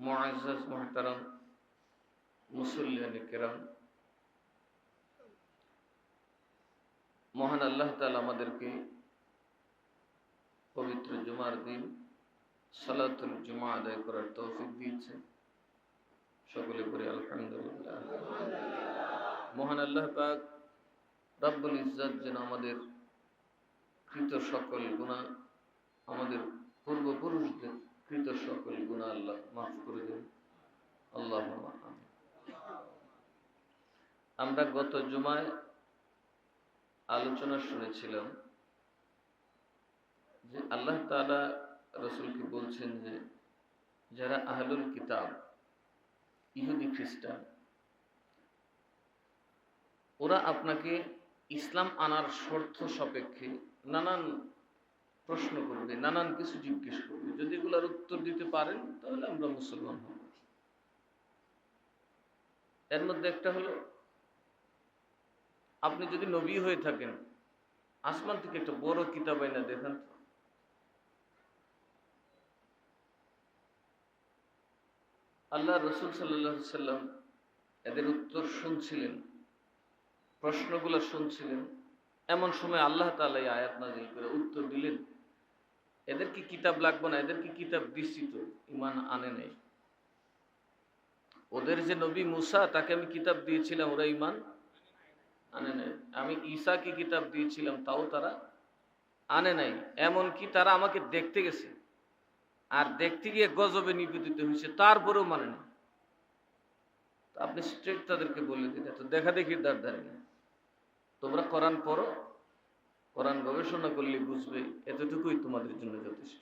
মুআজ্জাজ মুহতারাম মুসল্লিয়ানে কেরাম, মহান আল্লাহ তাআলা আমাদেরকে পবিত্র জুমার দিন সালাতুল জুমা আদায় করার তৌফিক দিয়েছেন। সকলে পড়ি আলহামদুলিল্লাহ। মহান আল্লাহ পাক রব্বুল ইজ্জত যেন আমাদের কৃত সকল গুনাহ, আমাদের পূর্বপুরুষদের কৃত সকল গুনাহ আল্লাহ মাফ করে দেন। আল্লাহুম্মা আমিন। আমরা গত জুমায় আলোচনা শুনেছিলাম যে আল্লাহ তাআলা রাসূলকে বলছেন যে যারা আহলুল কিতাব, ইহুদি খ্রিস্টান, ওরা আপনাকে ইসলাম আনার শর্ত সাপেক্ষে নানান প্রশ্ন করবে, নানান কিছু জিজ্ঞেস করবে। যদি এগুলোর উত্তর দিতে পারেন তাহলে আমরা মুসলমান হব। এর মধ্যে একটা হলো, আপনি যদি নবী হয়ে থাকেন, আসমান থেকে একটা বড় কিতাব আইনা দেখেন তো। আল্লাহ রাসূল সাল্লাল্লাহু আলাইহি সাল্লাম এদের উত্তর শুনছিলেন, প্রশ্নগুলো শুনছিলেন। এমন সময় আল্লাহ তাআলা এই আয়াত নাযিল করে উত্তর দিলেন, এদের কি কিতাব লাগবে না? এদের কি কিতাব দিচ্ছি তো, ঈমান আনে নাই। ওদের যে নবী মুসা, তাকে আমি কিতাব দিয়েছিলাম, ওরা ঈমান আনে নাই। আমি ঈসাকে কিতাব দিয়েছিলাম, তাও তারা আনে নাই। এমনকি তারা আমাকে দেখতে গেছে, আর দেখতে গিয়ে গজবে নিবেদিত হয়েছে, তারপরেও মানে না। আপনি স্ট্রেট তাদেরকে বলে দিন, এত দেখা দেখির দ্বার ধারে না। তোমরা কোরআন পড়ো, কোরআন গবেষণা করলে বুঝবে, এতটুকুই তোমাদের জন্য যথেষ্ট।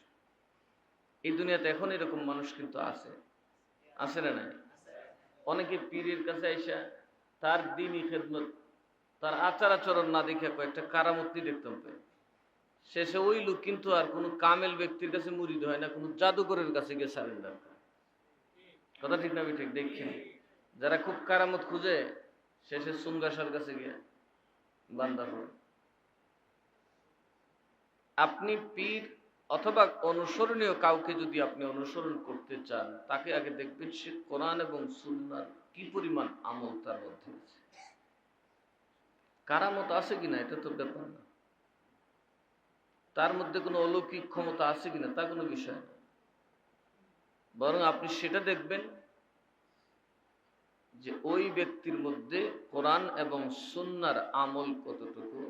এই দুনিয়াতে এখন এরকম মানুষ কিন্তু আছে, আছে না নাই? অনেকে পীরের কাছে আইসা তার দ্বীনি খেদমত, তার আচার আচরণ না দেখে কয়েকটা কারামতি দেখতাম পাই। শেষে ওই লোক কিন্তু আর কোনো কামেল ব্যক্তির কাছে মুরিদ হয় না, কোনো জাদুকরের কাছে গিয়ে সারেন্ডার করে। কথা ঠিক না? ঠিক দেখছেন? যারা খুব কারামত খুঁজে, শেষে সুঙ্গাসার কাছে গিয়ে বান্দা হয়। আপনি পীর অথবা অনুসরণীয় কাউকে যদি আপনি অনুসরণ করতে চান, তাকে আগে দেখবেন সে কোরআন এবং সুন্নাহর কি পরিমাণ আমল তার মধ্যে আছে। কারামত আছে কিনা এটা তো ব্যাপার না, তার মধ্যে কোনো অলৌকিক ক্ষমতা আছে কিনা তা কোনো বিষয় না। বরং আপনি সেটা দেখবেন যে ওই ব্যক্তির মধ্যে কোরআন এবং সুন্নাহর আমল কতটুকু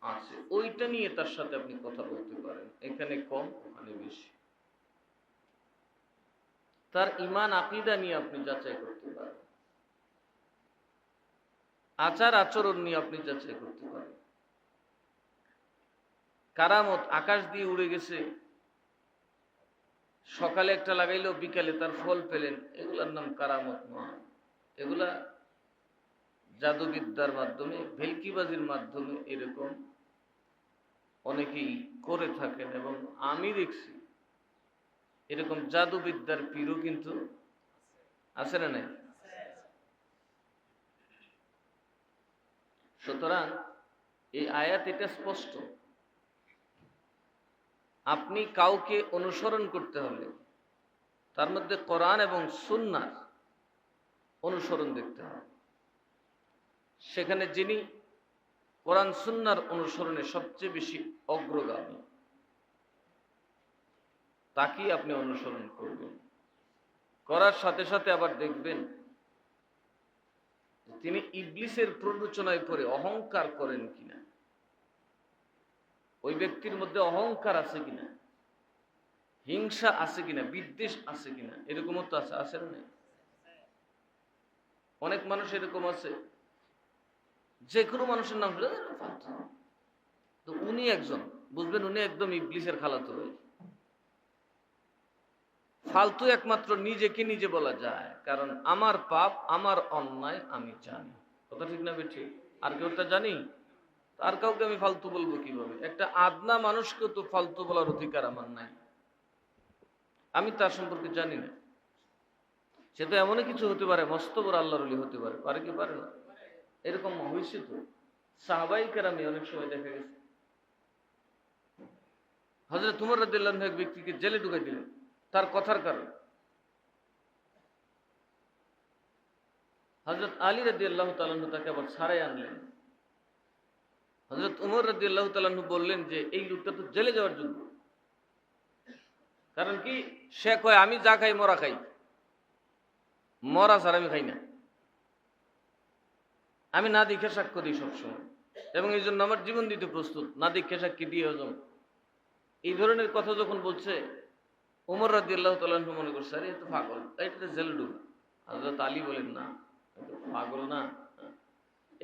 আছে, ওইটা নিয়ে তার সাথে আপনি কথা বলতে পারেন। এখানে কম, ওখানে বেশি। তার ঈমান আকীদা নিয়ে আপনি যাচাই করতে পারেন, আচার আচরণ নিয়ে আপনি যাচাই করতে পারেন। কারামত আকাশ দিয়ে উড়ে গেছে, সকালে একটা লাগাইলো, বিকালে তার ফল পেলেন, এগুলার নাম কারামত নয়। এগুলা জাদুবিদ্যার মাধ্যমে, ভেলকিবাজির মাধ্যমে এরকম অনেকেই করে থাকেন। এবং আমি দেখছি এরকম জাদুবিদ্যার পীরও কিন্তু আছে না নাই? সুতরাং এই আয়াত এটা স্পষ্ট, আপনি কাউকে অনুসরণ করতে হলে তার মধ্যে কোরআন এবং সুন্নাহর অনুসরণ দেখতে হবে। সেখানে যিনি কোরআন সুন্নাহর অনুসরণে সবচেয়ে বেশি অগ্রগামী, তাকেই আপনি অনুসরণ করবেন। করার সাথে সাথে আবার দেখবেন তিনি ইবলিসের প্ররোচনায় পড়ে অহংকার করেন কিনা, ওই ব্যক্তির মধ্যে অহংকার আছে কিনা, হিংসা আছে কিনা, বিদ্বেষ আছে কিনা। এরকমও তো আছে, আছে না? অনেক মানুষ এরকম আছে, যে কোনো মানুষের নাম তো উনি একজন, বুঝবেন উনি একদম ইবলিসের খালাতো ভাই। ফালতু একমাত্র নিজেকে নিজে বলা যায়, কারণ আমার পাপ, আমার অন্যায় আমি জানি। কথা ঠিক না ঠিক? আর কেউ তা জানি? আর কাউকে আমি ফালতু বলবো কিভাবে? একটা আদনা মানুষকে তো ফালতু বলার অধিকার আমার নাই, আমি তার সম্পর্কে জানি না। সে তো এমনই কিছু হতে পারে, মস্ত বড় আল্লাহর ওলি হতে পারে, পারে কি পারে না? এরকম হয়েছে তো সাহাবাই কেরামে অনেক সময় দেখা গেছে। হযরত উমর রাদিয়াল্লাহু আনহু এক ব্যক্তিকে জেলে ঢুকাই দিলেন তার কথার কারণে। হযরত আলী রাদিয়াল্লাহু তাআলা আনহু তাকে আবার ছাড়াই আনলেন। হযরত উমর রাদিয়াল্লাহু তাআলা আনহু বললেন যে এই লোকটা তো জেলে যাওয়ার যোগ্য। কারণ কি, সে কয় আমি যা খাই মরা খাই, মরা ছাড়া আমি খাই না, আমি না দেখে সাক্ষ্য দিই সবসময়, এবং এই জন্য আমার জীবন দিতে প্রস্তুত, না দেখে সাক্ষী দিয়ে হজম। এই ধরনের কথা যখন বলছে, উমর রাদিয়াল্লাহু তাআলা আনহু মনে করছে আরে এ তো পাগল, এটা জেলে ডুবে। হযরত আলী বলেন না, এ তো পাগল না,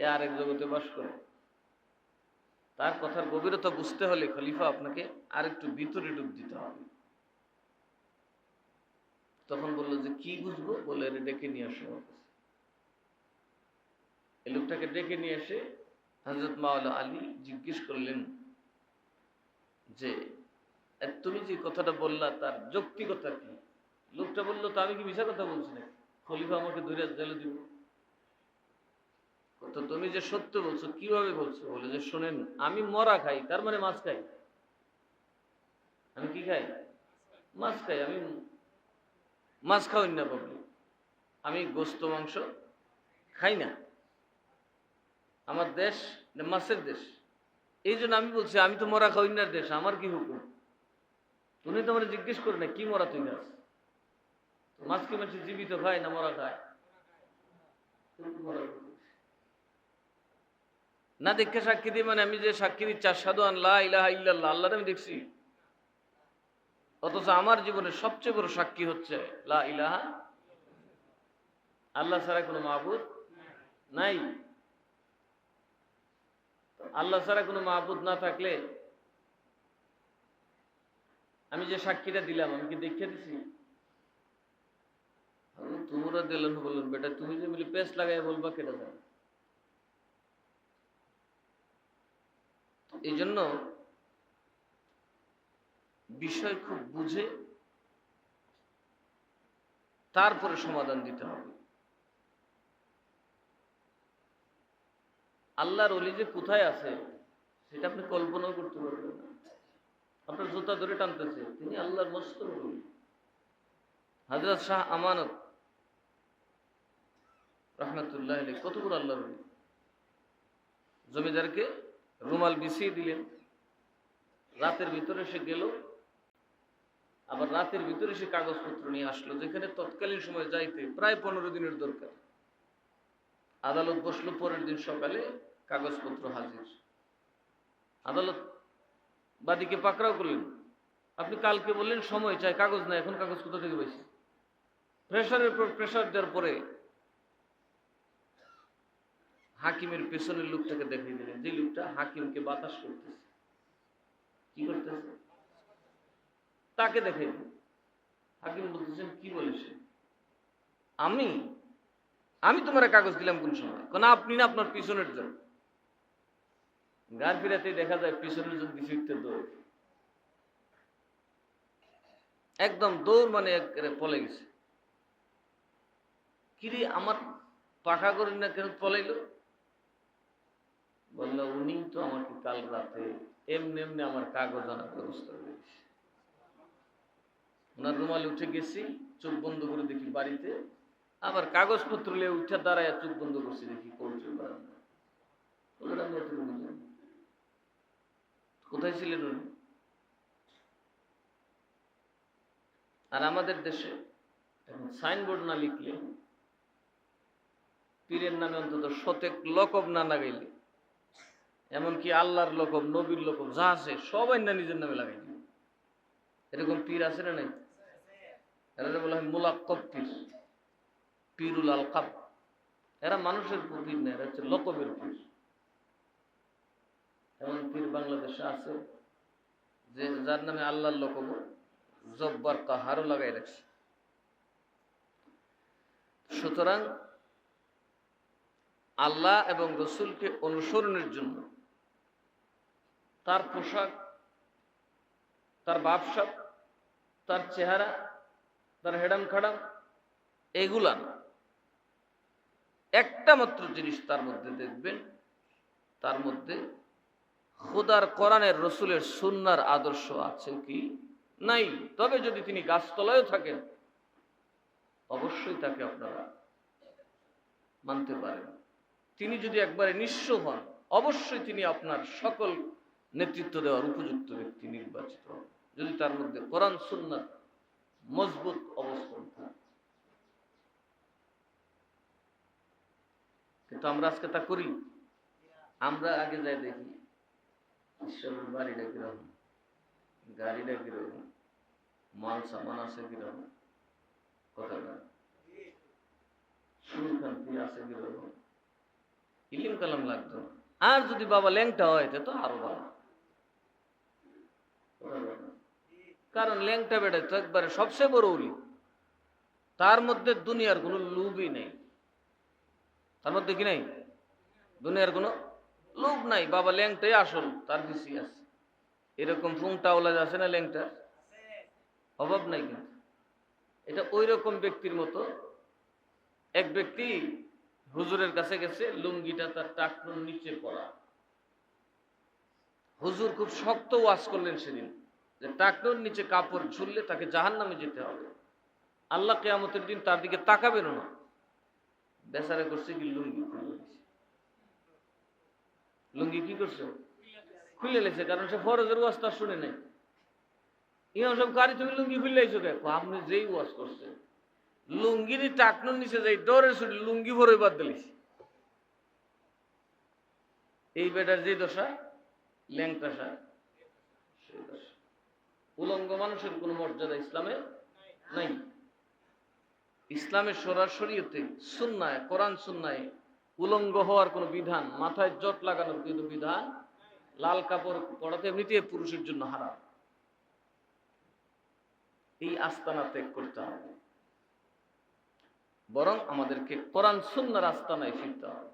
এ আরেক জগতে বাস করে। তার কথার গভীরতা বুঝতে হলে খলিফা আপনাকে আরেকটু ভিতরে ডুব দিতে হবে। তখন বললো যে কি বুঝবো, বলে এর ডেকে নিয়ে আসো আমার কাছে। এই লোকটাকে ডেকে নিয়ে এসে হযরত মাওলানা আলী জিজ্ঞেস করলেন যে তুমি যে কথাটা বললা তার যৌক্তিকতা কি? লোকটা বললো তো আমি কি মিছা কথা বলছি না, খলিফা আমাকে ধরে জেলে দিব। তো তুমি যে সত্য বলছো কিভাবে বলছো? বলে যে শোনেন, আমি মরা খাই, তার মানে মাছ খাই। আমি কি খাই? মাছ খাই। আমি মাছ খাওয়াই না পাবলি, আমি গোস্ত মাংস খাই না। আমার দেশ মাছের দেশ, এই জন্য আমি বলছি আমি তো মরা খাওয়াইনার দেশ, আমার কি হুকুম? তুমি তো আমার জিজ্ঞেস করো না কি মরা তুই খাস, মাছ কি মানুষ জীবিত খায় না মরা খায়? না দেখে সাক্ষী দিই মানে আমি যে সাক্ষী দিচ্ছি আশহাদু আন লা ইলাহা ইল্লাল্লাহ, আল্লাহর আমি দেখছি, অথচ আমার জীবনের সবচেয়ে বড় সাক্ষী হচ্ছে লা ইলাহা, আল্লাহ ছাড়া কোনো মাবুদ নাই। আল্লাহ ছাড়া কোনো মাবুদ না থাকলে আমি যে সাক্ষীটা দিলাম আমি কি দেখে দিছি? তোমরা দিলেন, বললেন বেটা তুমি যে বলি পেস লাগাই বলবা কেটে যাবে। এই জন্য বিষয় খুব বুঝে তারপরে সমাধান দিতে হবে। আল্লাহর ওলি যে কোথায় আছে সেটা আপনি কল্পনাও করতে পারবেন না। আপনার জুতা ধরে টানতেছে, তিনি আল্লাহর মস্ত ওলি। হযরত শাহ আমানত রাহমাতুল্লাহ আলাইহি কত বড় আল্লাহর ওলি। জমিদারকে রুমাল বিছিয়ে দিলেন, রাতের ভিতরে সে গেল, আবার রাতের ভিতরে সে কাগজপত্র নিয়ে আসলো, যেখানে তৎকালীন সময় যাইতে প্রায় 15 দিনের দরকার। আদালত বসলো পরের দিন সকালে, কাগজপত্র হাজির। আদালত বাদীকে পাকড়াও করলেন, আপনি কালকে বললেন সময় চাই, কাগজ নাই, এখন কাগজ কোথা থেকে পাইছি? প্রেশারের পর প্রেশার দেওয়ার পরে হাকিমের পেছনের লোকটাকে দেখিয়ে দিলেন, যে লোকটা হাকিমকে বাতাস করতেছে। কি করতেছে? তাকে দেখাই দিল। হাকিম বলতেছেন কি বলেছে? আমি আমি তোমার কাগজ দিলাম কোন সময়? কোন আপনি না, আপনার পিছনের জন। গার ফিরাতে দেখা যায় পিছনের জন ফিরতে দৌড়, একদম দৌড় মানে পলে গেছে। কিরে আমার পাখা করেন না কেন পলাইলো? বললো উনি তো আমাকে কাল রাতে এমনি এমনি আমার কাগজ আনার ব্যবস্থা করেছে। ওনার রুমালে উঠে গেছি, চোখ বন্ধ করে দেখি বাড়িতে, আবার কাগজপত্র নিয়ে উঠে দাঁড়ায় চোখ বন্ধ করছি, দেখি কোর্টের বারান্দা। কোথায় ছিলেন উনি? আর আমাদের দেশে এখন সাইনবোর্ড না লিখলে, পীরের নামে অন্তত শতেক লকব না লাগাইলে, এমনকি আল্লাহর লকব, নবীর লকব যা আছে সবাই না নিজের নামে লাগাই দিবে। এরকম পীর আছে না নাই? এরা বলা হয় মুলাক্কব পীর, পীরুল আলকাব। এরা মানুষের পীর না, এরা হচ্ছে লকবের পীর। এমন পীর বাংলাদেশে আছে যে যার নামে আল্লাহর লকব জব্বার কাহারও লাগাই রাখছে। সুতরাং আল্লাহ এবং রসুলকে অনুসরণের জন্য তার পোশাক, তার বাপসাপ, তার চেহারা, তার হেডাম খাডাম এগুলা না, একটা মাত্র জিনিস তার মধ্যে দেখবেন, তার মধ্যে খোদার কোরআনের রসুলের সুন্নার আদর্শ আছে কি নাই। তবে যদি তিনি গাছতলায়ও থাকেন অবশ্যই তাকে আপনারা মানতে পারেন। তিনি যদি একবারে নিঃস্ব হন, অবশ্যই তিনি আপনার সকল নেতৃত্ব দেওয়ার উপযুক্ত ব্যক্তি নির্বাচিত হন, যদি তার মধ্যে কোরআন সুন্নাত মজবুত অবস্থান থাকে। কিন্তু আমরা আজকে তা করি। আমরা আগে যাই দেখি ঈশ্বরের বাড়িটা কিরকম, গাড়িটা কিরকম, মাল সামান আছে কিরকম, কথা না সুরখান্তি আছে কিরকম, ইলিম কালাম লাগতো না। আর যদি বাবা ল্যাংটা হয় তো আরো ভালো, কারণ ল্যাংটা বেড়ে তো একবারে সবচেয়ে বড় উলি, তার মধ্যে দুনিয়ার কোনো লোভই নেই। তার মধ্যে কি নাই? দুনিয়ার কোনো লোভ নাই। বাবা ল্যাংটাই আসল, তার বেশি আছে। এরকম ফুংটাওয়ালা আছে না ল্যাংটার অভাব নাই। কিন্তু এটা ওই রকম ব্যক্তির মতো, এক ব্যক্তি হুজুরের কাছে গেছে, লুঙ্গিটা তার টাকনুর নিচে পড়া। হুজুর খুব শক্ত ওয়াজ করলেন সেদিন, যে টাকনুর নিচে কাপড় ঝুললে তাকে জাহান্নামে যেতে হবে, আল্লাহ কিয়ামতের দিন তার দিকে তাকাবেন না। বেচারা করছে কি, লুঙ্গি খুলে দিছে। লুঙ্গি কি করছে? খুলে লেছে, কারণ সে ফরজের ওয়াজ তার শুনে নাই। ইমাম সাহেব, কারি তুমি লুঙ্গি খুলে আইছো কে? আপনি যেই ওয়াজ করছে লুঙ্গির টাকনুর নিচে যাই ডরে শুনি লুঙ্গি ভরে বাদ দিলিস। এই বেটার যে দশা, ল্যাংটাসা, সেই দশা। উলঙ্গ মানুষের কোন মর্যাদা ইসলামে নাই। ইসলামের সরাসরিতে সুন্নায়, কোরআন সুন্নায় উলঙ্গ হওয়ার কোনো বিধান, মাথায় জট লাগানোর কিন্তু বিধান, লাল কাপড় পরাতে এমনিতে পুরুষের জন্য হারাম। এই আস্তানা ত্যাগ করতে হবে, বরং আমাদেরকে কোরআন সুন্নাহর আস্তানায় ফিরতে হবে,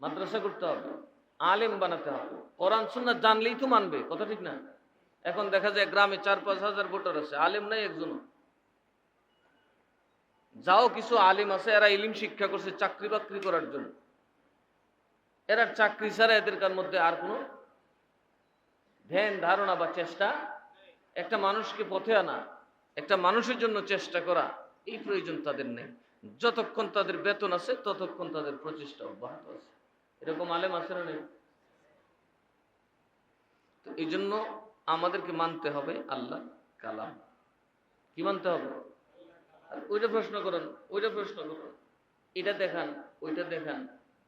মাদ্রাসা করতে হবে, আলেম বানাতে হবে। কোরআন সুন্নাহ জানলেই তো মানবে, কথা ঠিক না? এখন দেখা যায় গ্রামে 4-5 হাজার ভোটার আছে, আলেম নাই একজনও। যাও কিছু আলেম আছে, এরা ইলিম শিক্ষা করছে চাকরি বাকরি করার জন্য। এরা চাকরি ছাড়া এদের মধ্যে আর কোনো ধ্যান ধারণা বা চেষ্টা, একটা মানুষকে পথে আনা, একটা মানুষের জন্য চেষ্টা করা, এই প্রয়োজন তাদের নেই। যতক্ষণ তাদের বেতন আছে ততক্ষণ তাদের প্রচেষ্টা অব্যাহত আছে। এরকম আলেম আছে না নেই? তো এই জন্য আমাদেরকে মানতে হবে আল্লাহ কালাম। কি মানতে হবে? ওইটা প্রশ্ন করেন, ওইটা প্রশ্ন করেন, এটা দেখান, ওইটা দেখান।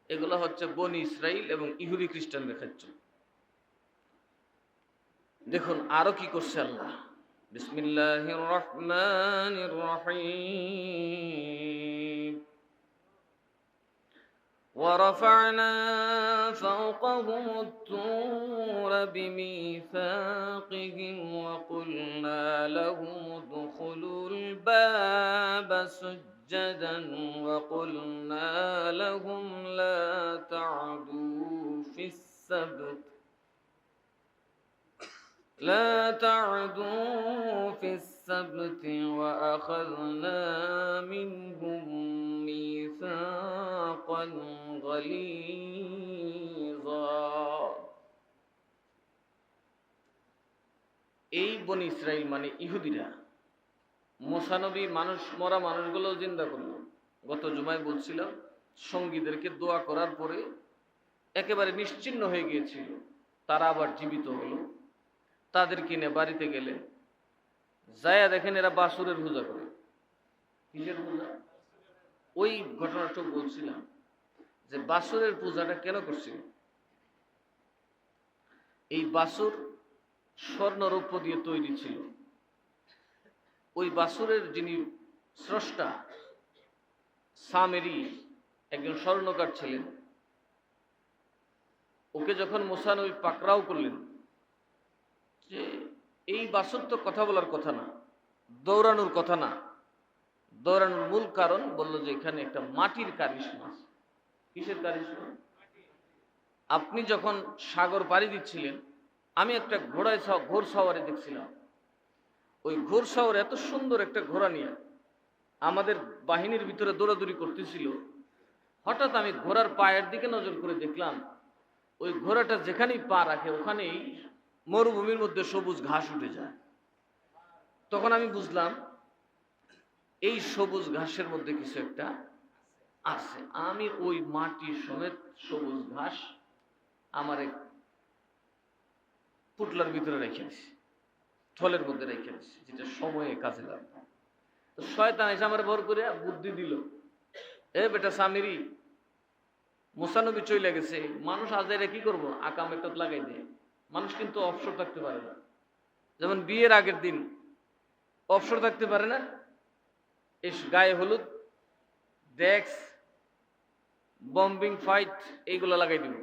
এগুলো হচ্ছে বনি ইসরাইল এবং ইহুদি খ্রিস্টান দেখাচ্ছ। দেখুন আরো কি করছে আল্লাহ। বিসমিল্লাহির রহমানির রহিম। ورفعنا فوقهم الطور بميثاقهم وقلنا لهم ادخلوا الباب سجدا وقلنا لهم لا تعدوا في السبت وأخذنا منهم ميثاقا غليظا। এই বনি ইসরাইল মানে ইহুদিরা মুসা নবী মরা মানুষগুলো জিন্দা করলো। গত জুমায় বলছিলাম, সঙ্গীদেরকে দোয়া করার পরে একেবারে নিশ্চিহ্ন হয়ে গিয়েছিল, তারা আবার জীবিত হলো। তাদের কিনে বাড়িতে গেলে যায়া দেখেন এরা বাসুরের পূজা করে। কিসের পূজা? ওই ঘটনাটা বলছিলাম যে বাসুরের পূজাটা কেন করছিল। এই বাসুর স্বর্ণ রৌপ্য দিয়ে তৈরি ছিল। ওই বাসুরের যিনি স্রষ্টা সামেরি একজন স্বর্ণকার ছিলেন। ওকে যখন মুসা নবী পাকড়াও করলেন যে এই বাসুর তো কথা বলার কথা না, দৌড়ানোর কথা না, দৌড়ানোর মূল কারণ বললো যে এখানে একটা মাটির কারিশমা। কিসের কারিশমা? আপনি যখন সাগর পাড়ি দিচ্ছিলেন, আমি একটা ঘোড়সাওয়ারি দেখছিলাম। ওই ঘোড়সাওয়ার এত সুন্দর একটা ঘোড়া নিয়ে আমাদের বাহিনীর ভিতরে দৌড়াদৌড়ি করতেছিল। হঠাৎ আমি ঘোড়ার পায়ের দিকে নজর করে দেখলাম, ওই ঘোড়াটা যেখানেই পা রাখে ওখানেই মরুভূমির মধ্যে সবুজ ঘাস উঠে যায়। তখন আমি বুঝলাম এই সবুজ ঘাসের মধ্যে কিছু একটা আছে। আমি ওই মাটি সমেত সবুজ ঘাস আমার এক পুটলার ভিতরে রেখে দিছি, থলের মধ্যে রেখে দিছি, যেটা সময়ে কাজে লাগবে। তো শয়তান এসে আমার ভর করে বুদ্ধি দিল, এ বেটা সামিরি, মুসানবী চলে গেছে, মানুষ আজাইরা কি করবো, আকাম একটা লাগাই দেয়। মানুষ কিন্তু অবসর থাকতে পারে না, যেমন বিয়ের আগের দিন অবসর থাকতে পারে না, এই গায়ে হলুদ, ডেক্স, বম্বিং ফাইট এইগুলো লাগাই দিব।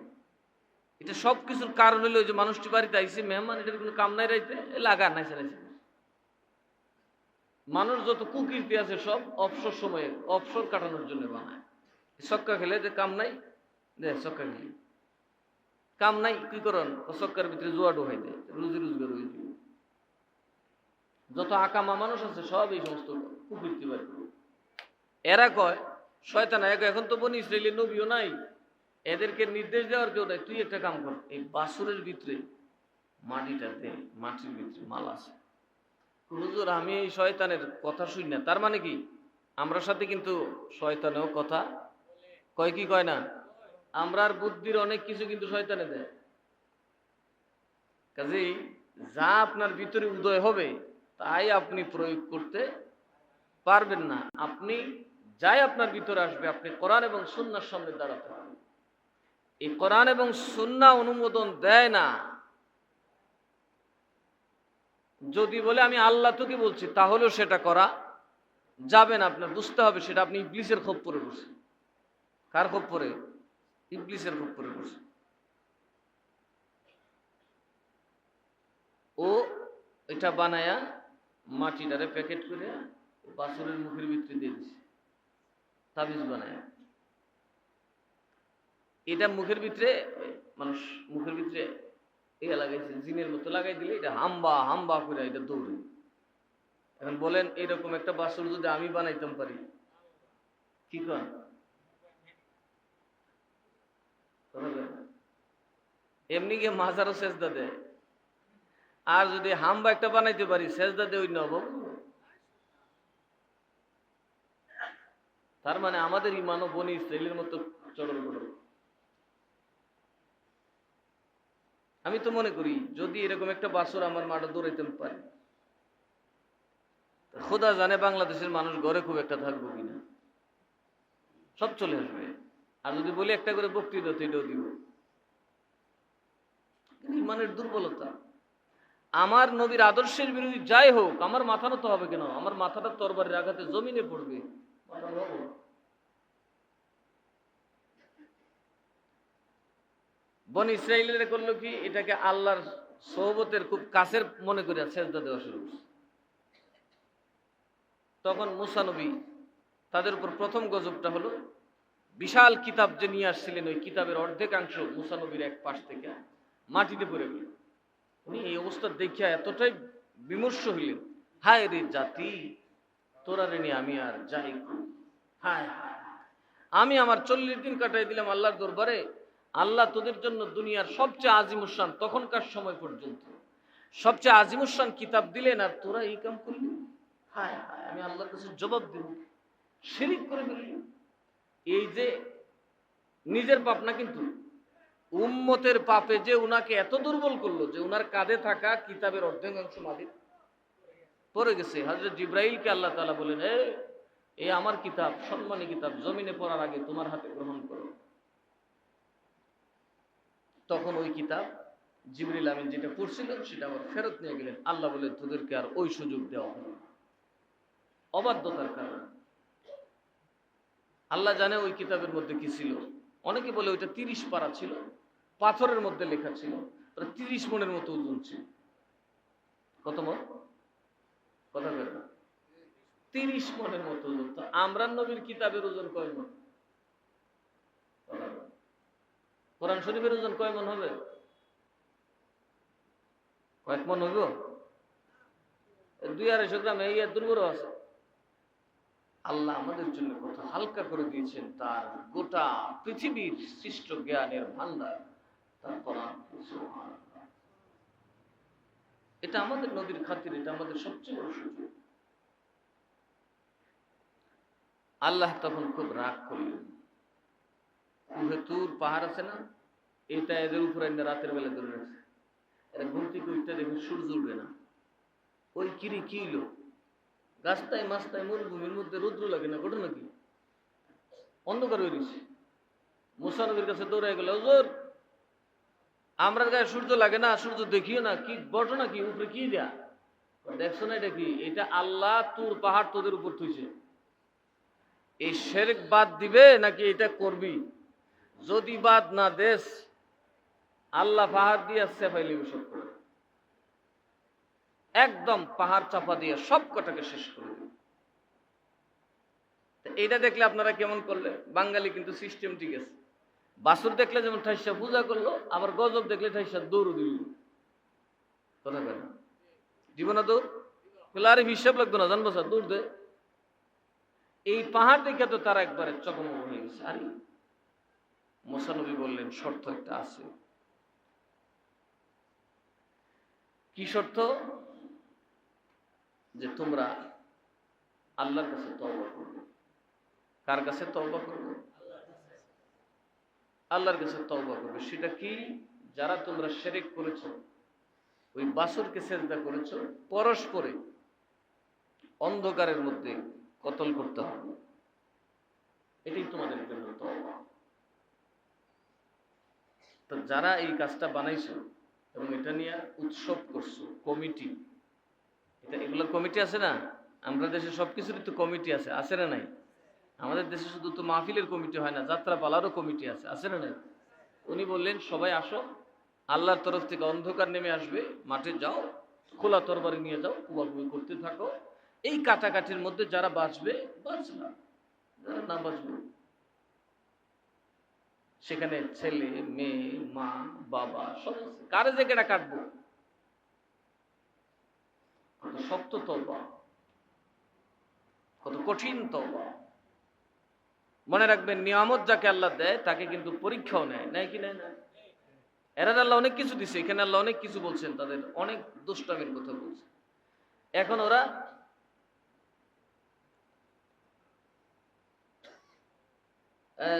এটা সব কিছুর কারণ হলো যে মানুষটি বাড়িতে আইসে, মেহমান, এটার কোনো কাম নাই, রাইতে লাগা নাইছে নাইছে। মানুষ যত কুকীর্তি আছে সব অবসর সময়ে অবসর কাটানোর জন্য বানায়। ছক্কা খেলে যে কাম নাই, দে ছক্কা খেলি, কাম নাই কি করেন, ছক্কার ভিতরে জুয়া ঢোকাই দেয়, রুজি রোজগার হয়ে যাবে। যত আকামা মানুষ আছে সব এই সমস্ত কুকীর্তি বাড়ি। এরা কয় শয়তান, এখন তো বনি ইসরাইলের নবীও নাই, এদেরকে নির্দেশ দেওয়ার কেউ নাই, তুই একটা কাম কর, এই বাছুরের ভিতরে মাটিটা দে, মাটির ভিতরে মাল আছে। হুজুর আমি এই শয়তানের কথা শুনি না, তার মানে কি আমরার সাথে কিন্তু শয়তানেও কথা কয় কি কয় না, আমরার বুদ্ধির অনেক কিছু কিন্তু শয়তানে দেয়। কাজেই যা আপনার ভিতরে উদয় হবে তাই আপনি প্রয়োগ করতে পারবেন না। আপনি যাই আপনার ভিতরে আসবে, আপনি কোরআন এবং সুন্নাহর সামনে দাঁড়াতে হবে। এই কোরআন এবং সুন্নাহ অনুমোদন দেয় না। যদি বলে আমি আল্লাহ তোকে বলছি, তাহলেও সেটা করা যাবে না। আপনার বুঝতে হবে সেটা আপনি ইবলিসের খপ্পরে বসে। কার খপ্পরে? ইবলিসের খপ্পরে বসে। ও এটা বানায়া মাটিটারে প্যাকেট করে বাছুরের মুখের ভিতরে দিয়ে দিছে, তাবিজ বানায়া। এটা মুখের ভিতরে, মানুষ মুখের ভিতরে এটা লাগাইছে, জিনের মতো লাগাই দিলে এটা হাম্বা হাম্বা করে এটা দৌড়ে। এখন বলেন এইরকম একটা বাছুর যদি আমি বানাইতাম পারি, কি করেন? এমনি গিয়ে মাজারও সেজদা দেয়। আর যদি হাম্বা একটা বানাইতে পারি, সেজদা দেয় ওই নব। তার মানে আমাদের ইমানও বনি ইসরাইলের মতো চড়ল বড়ল। আমি তো মনে করি যদি এরকম একটা বাছুর আমার মাঠে দৌড়াইতে পারে, খোদা জানে বাংলাদেশের মানুষ ঘরে খুব একটা থাকবো কিনা, সব চলে আসবে। আর যদি বলি একটা করে বক্তৃতা, এটাও দিব। ইমানের দুর্বলতা। আমার নবীর আদর্শের বিরোধী যাই হোক, আমার মাথা নত হবে কেন? আমার মাথাটা তরবারির আঘাতে জমিনে পড়বে। বনি ইসরাইলের করলো কি, এটাকে আল্লাহর সোহবতের খুব কাছের মনে করে সেজদা দেওয়া শুরু করছে। তখন মুসা নবী, তাদের উপর প্রথম গজবটা হলো, বিশাল কিতাব যে নিয়ে আসছিলেন, ওই কিতাবের অর্ধেকাংশ মুসা নবীর এক পাশ থেকে মাটিতে পড়ে গেল। উনি এই অবস্থা দেখিয়া এতটাই বিমর্ষ হইলেন, হায় রে জাতি, তোরা রে নিয়ে আমি আর যাই, হায় হায়, আমি আমার 40 দিন কাটাই দিলাম আল্লাহর দরবারে, আল্লাহ তোদের জন্য দুনিয়ার সবচেয়ে আজিমুসান তখনকার সময় পর্যন্ত সবচেয়ে আজিমুসান কিতাব দিলেন, আর তোরা এই কাম করলি, হায় হায়, আমি আল্লাহর কাছে জবাব দিব, শিরিক করে ফেললি। এই যে নিজের পাপ না, কিন্তু উম্মতের পাপে যে উনাকে এত দুর্বল করলো যে উনার কাঁধে থাকা কিতাবের অর্ধেকাংশ মাটি পড়ে গেছে। হযরত জিবরাইলকে আল্লাহ তাআলা বলেন, এই আমার কিতাব, সম্মানী কিতাব, জমিনে পড়ার আগে তোমার হাতে গ্রহণ করো। তখন ওই কিতাব জিবরিল আমিন যেটা পড়ছিলেন সেটা আবার ফেরত নিয়ে গেলেন। আল্লাহ বলে, তোদেরকে আর ওই সুযোগ দেওয়া হলো না, অবাধ্যতার কারণে। আল্লাহ জানে ওই কিতাবের মধ্যে কি ছিল। অনেকে বলে ওইটা 30 পারা ছিল, পাথরের মধ্যে লেখা ছিল, 30 মনের মতো ওজন ছিল। কত মন? কথা বলেন না, 30 মনের মতো ওজন। তো আমরা নবীর কিতাবের ওজন কয় মন? কোরআন শরীফের ওজন কয় মন হবে? কয়েক মন হইব? 2-250 গ্রাম। এই দুর্বল আছে। আল্লাহ আমাদের জন্য কত হালকা করে দিয়েছেন, তার গোটা পৃথিবীর সৃষ্ট জ্ঞানের ভান্ডার, তার কোরআন। এটা আমাদের নবীর খাতির, এটা আমাদের সবচেয়ে বড় সুযোগ। আল্লাহ তখন খুব রাগ করলেন। কুহে তুর পাহাড় আছে না, এটা এদের উপরে রাতের বেলা ধরে রাখছে। এরা ঘুম থেকে উঠতে দেখে সূর্য উঠবে না। ওই কিরি কি হইলো, গাছটায় মাছটায় মরুভূমির মধ্যে রৌদ্র লাগে না, ঘটনা কি? অন্ধকার হয়ে গেছে। মুসা নবীর কাছে দৌড়াই গেল, হুজুর আমরার গায়ে সূর্য লাগে না, সূর্য দেখিও না, কি ঘটনা কি, উপরে কি দেয়া? দেখছো না এটা কি? এটা আল্লাহ তুর পাহাড় তোদের উপর থুইছে। এই শিরক বাদ দিবে নাকি এটা করবি? যদি বাদ না দেস, আল্লাহ পাহাড় দিয়ে সেফাই লিবে সব করে, একদম পাহাড় চাপা দিয়ে সব কটাকে শেষ করে দিবে। এইটা দেখলে আপনারা কেমন করলে? বাঙালি কিন্তু সিস্টেম ঠিক আছে। বাসুর দেখলে যেমন ঠাইসা পূজা করলো, আবার গজব দেখলে ঠাইসা দৌড় দিল। কথা কেন দিব না দৌড়? আরে হিসাব লাগতো না, জানবো স্যার, দৌড় দে। এই পাহাড় দেখে তো তারা একবারে চকমক হয়ে গেছে। আরে মুসা নবী বললেন, শর্ত একটা আছে। কি শর্ত? যে তোমরা আল্লাহর কাছে তওবা করবে। কার কাছে তওবা করবে? আল্লাহর কাছে তওবা করবে। সেটা কি? যারা তোমরা শিরক করেছো, ওই বাসুরকে সেজদা করেছো, পরস্পরে অন্ধকারের মধ্যে কতল করতে হবে। এটাই তোমাদের জন্য তওবা। তো যারা এই কাজটা বানাইছো এবং এটা নিয়ে উৎসব করছো, কমিটি, এটা এগুলোর কমিটি আছে না? আমরা দেশে সবকিছুরই তো কমিটি আছে, আছে না নাই? আমাদের দেশে শুধু তো মাহফিলের কমিটি হয় না, যাত্রা পালারও কমিটি আছে, আছে না নাই? উনি বললেন, সবাই আসো, আল্লাহর তরফ থেকে অন্ধকার নেমে আসবে, মাঠে যাও, খোলা তরবারি নিয়ে যাও, কুবাকুবি করতে থাকো। এই কাটাকাটির মধ্যে যারা বাঁচবে বাঁচবে, যারা না বাঁচবে, সেখানে ছেলে মেয়ে মা বাবা সব আছে, কারে জায়গাটা কাটবো? কত শক্ত তওবা, কত কঠিন তওবা। মনে রাখবেন, নিয়ামত যাকে আল্লাহ দেয় তাকে কিন্তু পরীক্ষাও নেয়, নেয় কি নেয় না? এরা আল্লাহ অনেক কিছু দিছে, এখানে আল্লাহ অনেক কিছু বলছেন, তাদের অনেক দুষ্টামির কথা বলছে। এখন ওরা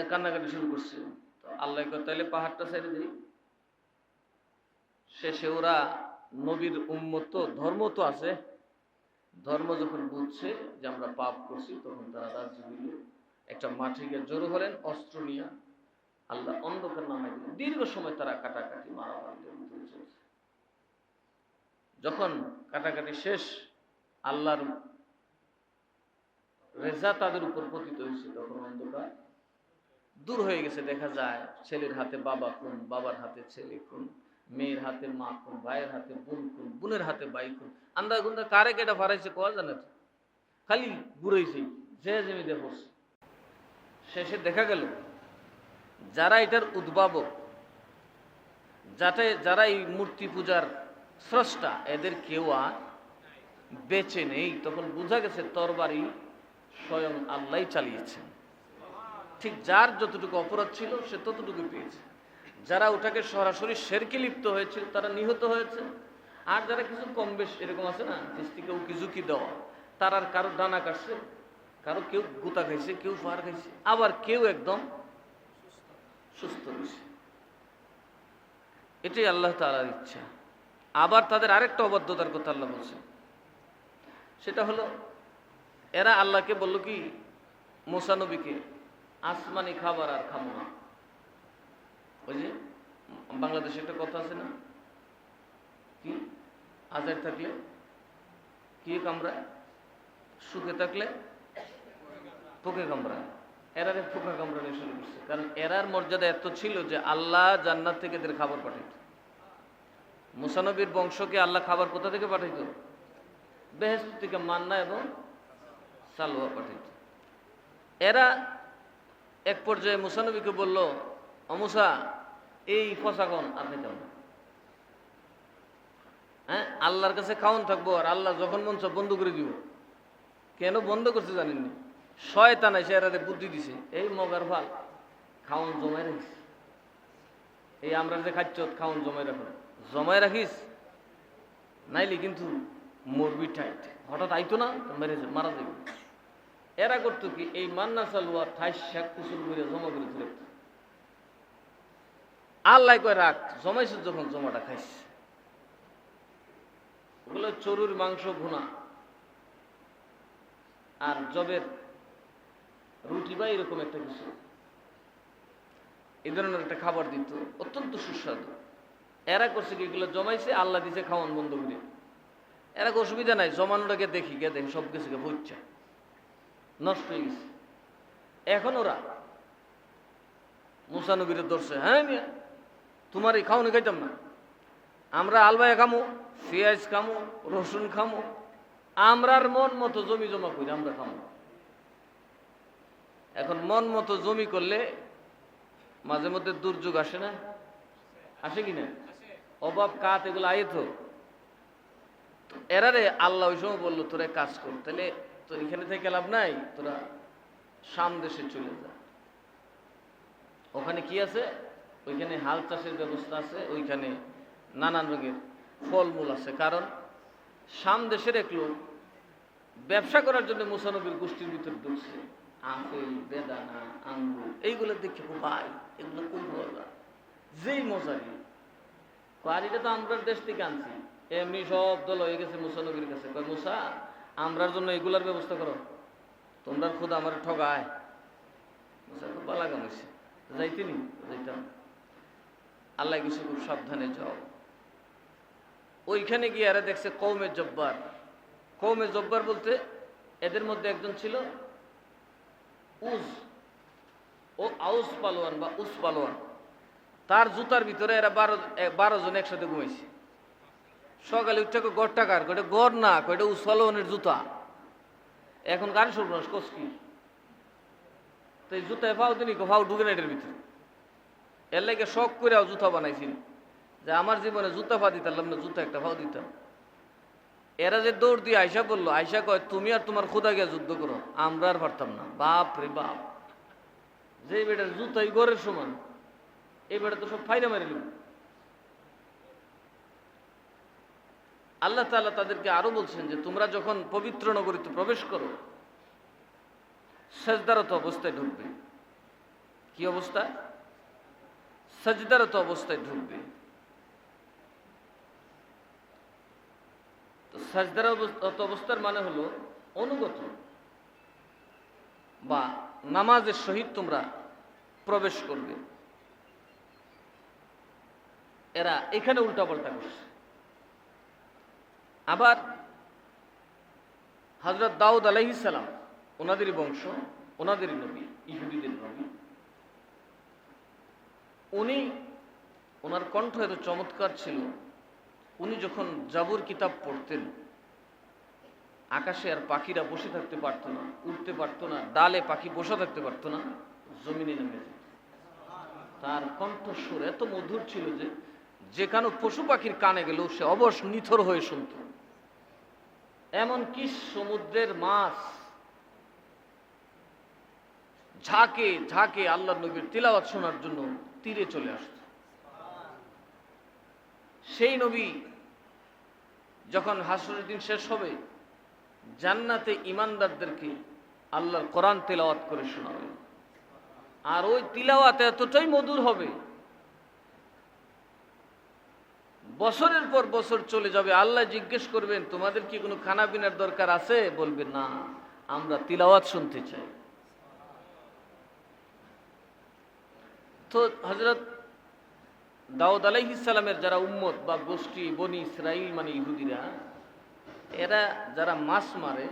কান্নাকাটি শুরু করছে। আল্লাহ তাইলে পাহাড়টা ছেড়ে দিই। শেষে ওরা নবীর উম্মত তো, ধর্ম তো আছে, ধর্ম যখন বুঝছে যে আমরা পাপ করছি, তখন তারা রাজি হইল, একটা মাঠে গিয়ে জড়ো হলেন অস্ত্র নিয়ে। আল্লাহ অন্ধকার নামাই দিলেন। দীর্ঘ সময় তারা কাটাকাটি মারামারি চলছে। যখন কাটাকাটি শেষ, আল্লাহর রেজা তাদের উপর পতিত হয়েছে, তখন অন্ধকার দূর হয়ে গেছে। দেখা যায় ছেলের হাতে বাবা খুন, বাবার হাতে ছেলে খুন, মেয়ের হাতে মা খুন, ভাইয়ের হাতে বোন খুন, বোনের হাতে ভাই খুন। আন্দাজ গুন্দা কারে কেটা ফারাইছে কোয়া জানে তো, খালি ঘুরেছে, যে জমিতে পড়ছে। শেষে দেখা গেল যারা এটার উদ্ভাবক, যারা এই মূর্তি পূজার স্রষ্টা, এদের কেউ আর বেঁচে নেই। তখন বোঝা গেছে তরবারি স্বয়ং আল্লাহ চালিয়েছেন। ঠিক যার যতটুকু অপরাধ ছিল সে ততটুকু পেয়েছে। যারা ওটাকে সরাসরি শিরকে লিপ্ত হয়েছিল তারা নিহত হয়েছে। আর যারা কিছু কম বেশ এরকম আছে না, কেউ কিছু কি দেওয়া, তার আর কারো ডানা কাটছে, কারো কেউ গুতা খাইছে, কেউ ফার খাইছে, আবার কেউ একদম সুস্থ হয়েছে। এটাই আল্লাহ তাআলার ইচ্ছা। আবার তাদের আরেকটা অবাধ্যতার কথা আল্লাহ বলছে, সেটা হলো এরা আল্লাহকে বলল কি, মুসা নবীকে, আসমানি খাবার আর খাবো না। ওই যে বাংলাদেশে একটা কথা আছে না, কি আজার থাকলে কি কামড়ায়, সুখে থাকলে পোকে কামড়ায়। এরারে পোকা কামড়ানো শুরু করছে, কারণ এরার মর্যাদা এত ছিল যে আল্লাহ জান্নাত থেকে এদের খাবার পাঠাইত। মুসা নবীর বংশকে আল্লাহ খাবার কোথা থেকে পাঠাইত? বেহেশত থেকে মান্না এবং সালওয়া পাঠাইত। এরা এক পর্যায়ে মুসা নবীকে বলল, মুসা এই ফসাগন আপনি কেমন, হ্যাঁ আল্লাহর কাছে খাওয়ান থাকবো, আর আল্লাহ যখন মন চায় বন্ধ করে দিব। কেন বন্ধ করছে জানেননি? শয়তান এসে এরারে বুদ্ধি দিছে, এই মগার ফাল খাওয়ান জমায় রাখিস, এই আমরা যে খাচ্ছ খাওয়ান জমায় রাখিস, নাইলে কিন্তু মরবি টাইট, হঠাৎ আইতো না মেরে মারা যাবে। এরা করতো কি, এই মান্না চালুয়া 28 কুসুর করে জমা করে ধরে আল্লাহ কয় রাখ, জমাইছে যখন জমাটা খাইছে। ওগুলো চরুর মাংস ভুনা আর জবের রুটি বা এরকম একটা কিছু, এই ধরনের একটা খাবার দিত, অত্যন্ত সুস্বাদু। এরা করছে কি, এগুলো জমাইছে, আল্লাহ দিছে খাওয়ান বন্ধ করে। এরা অসুবিধা নাই, জমানোটাকে দেখি গে দেখি সব কিছুকে বুঝছে নষ্ট হয়ে গেছে। এখন ওরা মুসা নবীর ধরছে, হ্যাঁ মিয়া তোমার এই খাওয়ানো খাইতাম না, আমরা আলবায় খামো, পেঁয়াজ খামো, রসুন খামো, আমরার মন মতো জমি জমা করি আমরা খামো। এখন মন মতো জমি করলে মাঝে মধ্যে দুর্যোগ আসে না? আসে কিনা? অভাব কাত এগুলো আইত। এরারে আল্লাহ ওই সময় বললো তোরা কাজ কর, তাহলে তোর এখানে থেকে লাভ নাই, তোরা শাম দেশে চলে যা। ওখানে কি আছে? ওইখানে হাল চাষের ব্যবস্থা আছে, ওইখানে নানান রঙের ফলমূল আছে। কারণ শাম দেশের এক লোক ব্যবসা করার জন্য মুসা নবীর গোষ্ঠীর ভিতরে ঢুকছে। আপেল, বেদানা, আঙ্গুর এইগুলো দেখে ভাই এগুলো কই মজা, যেই মজারি বাড়িটা তো আমরা দেশ থেকে আনছি, এমনি সব দল হয়ে গেছে মুসা নবীর কাছে। কয় মুসা আমরার জন্য এগুলার ব্যবস্থা করো, তোমরা খুদ আমার ঠগায়। মুসা খুব বালাগাম হয়েছে, যাইতেনি যাইতাম। আল্লাহ কিছু খুব সাবধানে যাও। ওইখানে গিয়ে এরা দেখছে কওমে জব্বার। কওমে জব্বার বলতে এদের মধ্যে একজন ছিল উজ, ও আউস পালোয়ান বা উস পালোয়ান। তার জুতার ভিতরে এরা 12 জন একসাথে ঘুমাইছে। সকালে উঠে গড়টা কার, কয়টা গড় না, কয়টা উস পালোয়ানের জুতা। এখন গান সর্বনাশ কস কি, তো এই জুতায় ফাও দিনি, ফাও ঢুকে না এটার ভিতরে। এর লাগে শখ করে জুতা বানাইছিল যে আমার জীবনে জুতা ফা দিতাম না, জুতা একটা ফাও দিতাম। এরা যে দৌড় দিয়ে আয়সা বললো, আয়সা কয় তুমি আর তোমার খোদা গিয়া যুদ্ধ করো, আমরা আর পারতাম না। বাপ রে বাপ, যে বেটার জুতাই গড়ের সমান, এই বেটা তো সব ফাইরা মারিল। আল্লাহ তাআলা তাদেরকে আরো বলছেন যে তোমরা যখন পবিত্র নগরীতে প্রবেশ করো, সাজদারত অবস্থায় ঢুকবে। কি অবস্থায়? সাজদারত অবস্থায় ঢুকবে। তো সাজদারত অবস্থার মানে হলো অনুগত বা নামাজের সহিত তোমরা প্রবেশ করবে। এরা এখানে উল্টাপাল্টা করছে। আবার হযরত দাউদ আলাইহিস সালাম, ওনাদেরই বংশ, ওনাদেরই নবী, ইহুদিদের নবী, উনি, ওনার কণ্ঠ এত চমৎকার ছিল, উনি যখন জাবুর কিতাব পড়তেন, আকাশে আর পাখিরা বসে থাকতে পারতো না, উঠতে পারতো না, ডালে পাখি বসে থাকতে পারতো না, জমিনে নেমে যেত। তার কণ্ঠস্বর এত মধুর ছিল যে যেখানে পশু পাখির কানে গেলেও সে অবশ নিথর হয়ে শুনত। এমনকি সমুদ্রের মাছ ঝাঁকে ঝাঁকে আল্লাহ নবীর তিলাওয়াত শোনার জন্য তীরে চলে আসত। সেই নবী যখন হাসরের দিন শেষ হবে, জান্নাতে ইমানদারদেরকে আল্লাহর কোরআন তিলাওয়াত করে শোনাবে। আর ওই তিলাওয়াত এতটাই মধুর হবে, বছরের পর বছর চলে যাবে। আল্লাহ জিজ্ঞেস করবেন তোমাদের কি কোনো খানা পিনার দরকার আছে? বলবে না, আমরা তিলাওয়াত শুনতে চাই। তো হযরত দাউদ আলাইহিস সালামের যারা উম্মত বা গোষ্ঠী, বনি ইসরাইল মানে ইহুদিরা, এরা যারা মাছ মারে,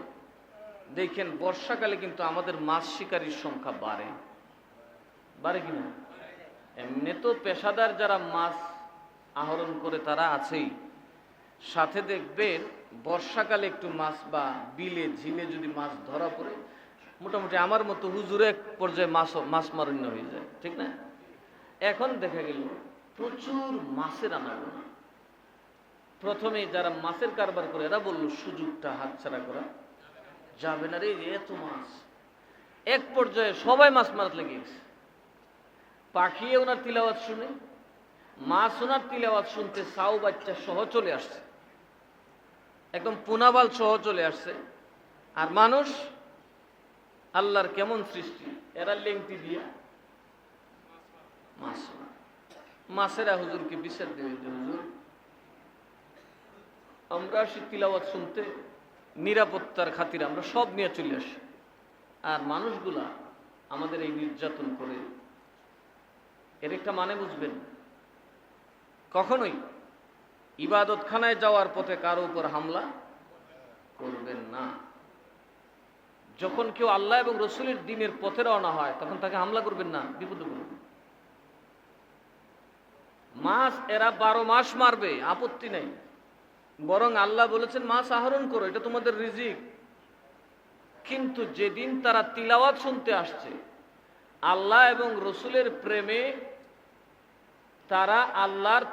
দেখেন বর্ষাকালে কিন্তু আমাদের মাছ শিকারীর সংখ্যা বাড়ে। বাড়ে কিনা? এমনি তো পেশাদার যারা মাছ আহরণ করে তারা আছেই, সাথে দেখবেন বর্ষাকালে একটু মাছ বা বিলে ঝিলে যদি মাছ ধরা পড়ে, মোটামুটি আমার মতো হুজুরে এক পর্যায়ে মাছ মারণ্য হয়ে যায়, ঠিক না? এখন দেখা গেল প্রচুর মাছের আনাগোনা। প্রথমে যারা মাছের কারবার করে এরা বলল সুযোগটা হাতছাড়া করা যাবে না রে, এত মাছ। এক পর্যায়ে সবাই মাছ মারতে লেগে গেছে। পাখিয়ে ওনার তিলাওয়াত শুনে, মাছ ওনার তিলাওয়াত শুনতে সাউ বাচ্চা সহ চলে আসছে, একদম পুনাবাল সহ চলে আসছে। আর মানুষ আল্লাহর কেমন সৃষ্টি, এরা লেংটি দিয়া মাছ, মাছেরা হুজুরকে বিচার দেবে যে হুজুর আমরা আসি তিলাওয়াত শুনতে, নিরাপত্তার খাতিরে আমরা সব নিয়ে চলে আসি, আর মানুষগুলা আমাদের এই নির্যাতন করে, এর একটা মানে বুঝবেন। কখনোই ইবাদতখানায় যাওয়ার পথে কারো উপর হামলা করবেন না। যখন কেউ আল্লাহ এবং রসুলের দ্বীনের পথে রওনা হয় তখন তাকে হামলা করবেন না, বিপদে পড়বেন। মাছ এরা 12 মাস মারবে, আপত্তি নেই, বরং আল্লাহ বলেছেন মাছ আহরণ করো, এটা তোমাদের রিজিক। কিন্তু যেদিন তারা তিলাওয়াত শুনতে আসছে, আল্লাহ এবং রসুলের প্রেমে তারা আল্লাহর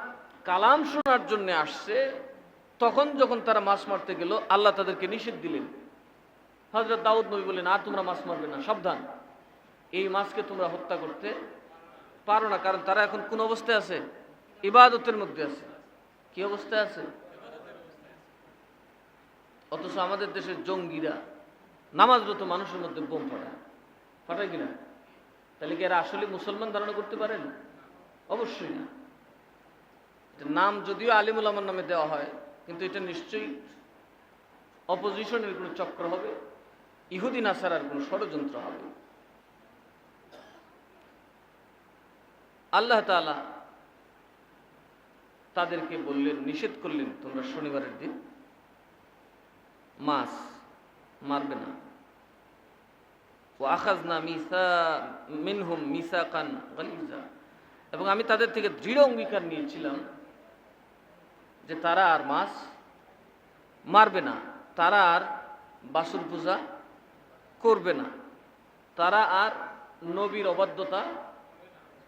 কালাম শোনার জন্য আসছে, তখন যখন তারা মাছ মারতে গেল আল্লাহ তাদেরকে নিষেধ দিলেন। হযরত দাউদ নবী বললেন, আর তোমরা মাছ মারবে না, সাবধান, এই মাছকে তোমরা হত্যা করতে পারো না, কারণ তারা এখন কোন অবস্থায় আছে? ইবাদতের মধ্যে আছে। কি অবস্থায় আছে? অথচ আমাদের দেশের জঙ্গিরা নামাজরত মানুষের মধ্যে বোম ফাটায় কিনা? তাহলে কি এরা আসলে মুসলমান ধারণা করতে পারেন? অবশ্যই না। নাম যদিও আলিমুল আমার নামে দেওয়া হয়, কিন্তু এটা নিশ্চয়ই অপোজিশনের কোনো চক্র হবে, ইহুদি নাসারার কোনো ষড়যন্ত্র হবে। আল্লাহ তাআলা তাদেরকে বললেন, নিষেধ করলেন, তোমরা শনিবারের দিন মাছ মারবে না। ওয়াখাযনা মিনহুম মিসাকান গালিযা, এবং আমি তাদের থেকে দৃঢ় অঙ্গীকার নিয়েছিলাম যে তারা আর মাছ মারবে না, তারা আর বাসুর পূজা করবে না, তারা আর নবীর অবাধ্যতা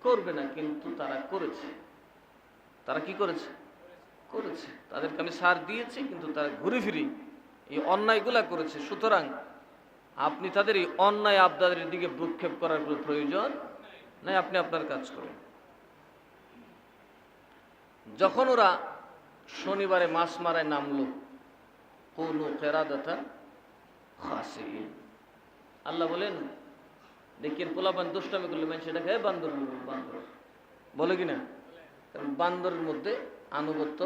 করবে না। কিন্তু তারা করেছে। তারা কি করেছে? করেছে। তাদেরকে আমি ছাড় দিয়েছি, কিন্তু তারা ঘুরে ফিরে এই অন্যায়গুলা করেছে। সুতরাং আপনি তাদের এই অন্যায় আবদারের দিকে ভ্রুক্ষেপ করার কোনো প্রয়োজন নাই, আপনি আপনার কাজ করেন। যখন ওরা শনিবারে মাছ মারায় নামলো, কুনু কিরাদাতান খাসিইন, আল্লাহ বলেন, দেখেন পোলাপান দুষ্টামি করলে মানুষ এটা খায়, বান্দর বান্দর বলে কিনা? কারণ বান্দরের মধ্যে আনুগত্য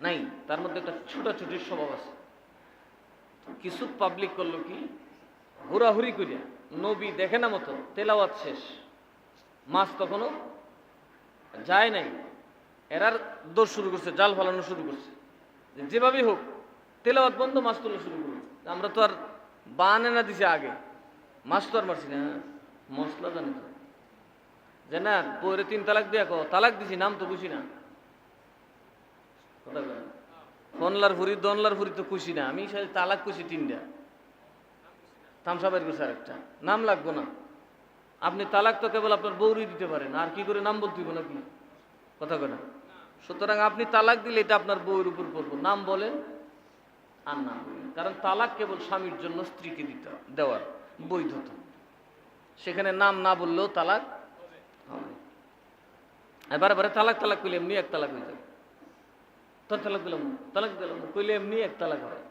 নাই, তার মধ্যে একটা ছোটাছুটির স্বভাব আছে। কিছু পাবলিক করলো কি, হুড়াহুড়ি করিয়া, নবী দেখে না মতো, তেলাওয়াত শেষ, মাছ তখনও যায় নাই, এরার দৌড় শুরু করছে, জাল ফালানো শুরু করছে, যেভাবেই হোক তেলাওয়াত বন্ধ, মাছ তোলা শুরু করলো। আমরা তো আর বান এনে দিছি আগে, মাছ তো আর মারছি না, মশলা জানি তো, যে না পরে 3 তালাক দিয়ে তালাক দিছি, নাম তো খুশি না, ফনলার ফুরি দনলার ফুরি তো খুশি না, আমি তালাক খুশি 3টা, তামসাবাড়ি করছে আরেকটা, নাম লাগবো না। আপনি তালাক তো কেবল আপনার বউরই দিতে পারেন, আর কি করে নাম বলতে হবে নাকি? কথা কথা। সুতরাং আপনি তালাক দিলে এটা আপনার বউয়ের উপর পড়বো, নাম বলেন আর নাম বলেন, কারণ তালাক কেবল স্বামীর জন্য স্ত্রীকে দেওয়ার বৈধতা, সেখানে নাম না বললেও তালাক হবে। বারে বারে তালাক তালাক কইলে এমনি এক তালাক হয়ে যাবে, তোর তালাক দিলাম কইলে এমনি এক তালাক হয়।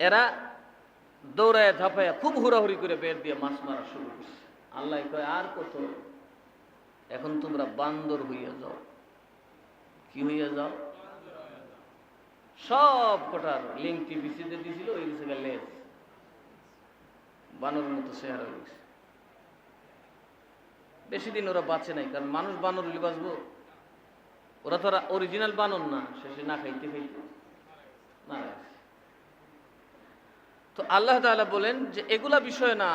এরা দৌড়ায় ধাপায়া খুব হুড়াহুড়ি করে বের দিয়ে মাছ মারা শুরু করছে। আল্লাহ কয়, আর কত, এখন তোমরা বান্দর হইয়া যাও। কি হইয়া যাও? সব কটার লিঙ্কটি বিছিতে দিয়েছিল, ওই গেছে লেজ, বানরের মতো চেহারা হয়ে গেছে। বেশি দিন ওরা বাঁচে নাই, কারণ মানুষ বানর হলে বাঁচবো? ওরা তো অরিজিনাল বানর না, শেষে না খাইতে খাইতে মারা গেছে। তো আল্লাহ তাআলা বলেন যে এগুলা বিষয় না,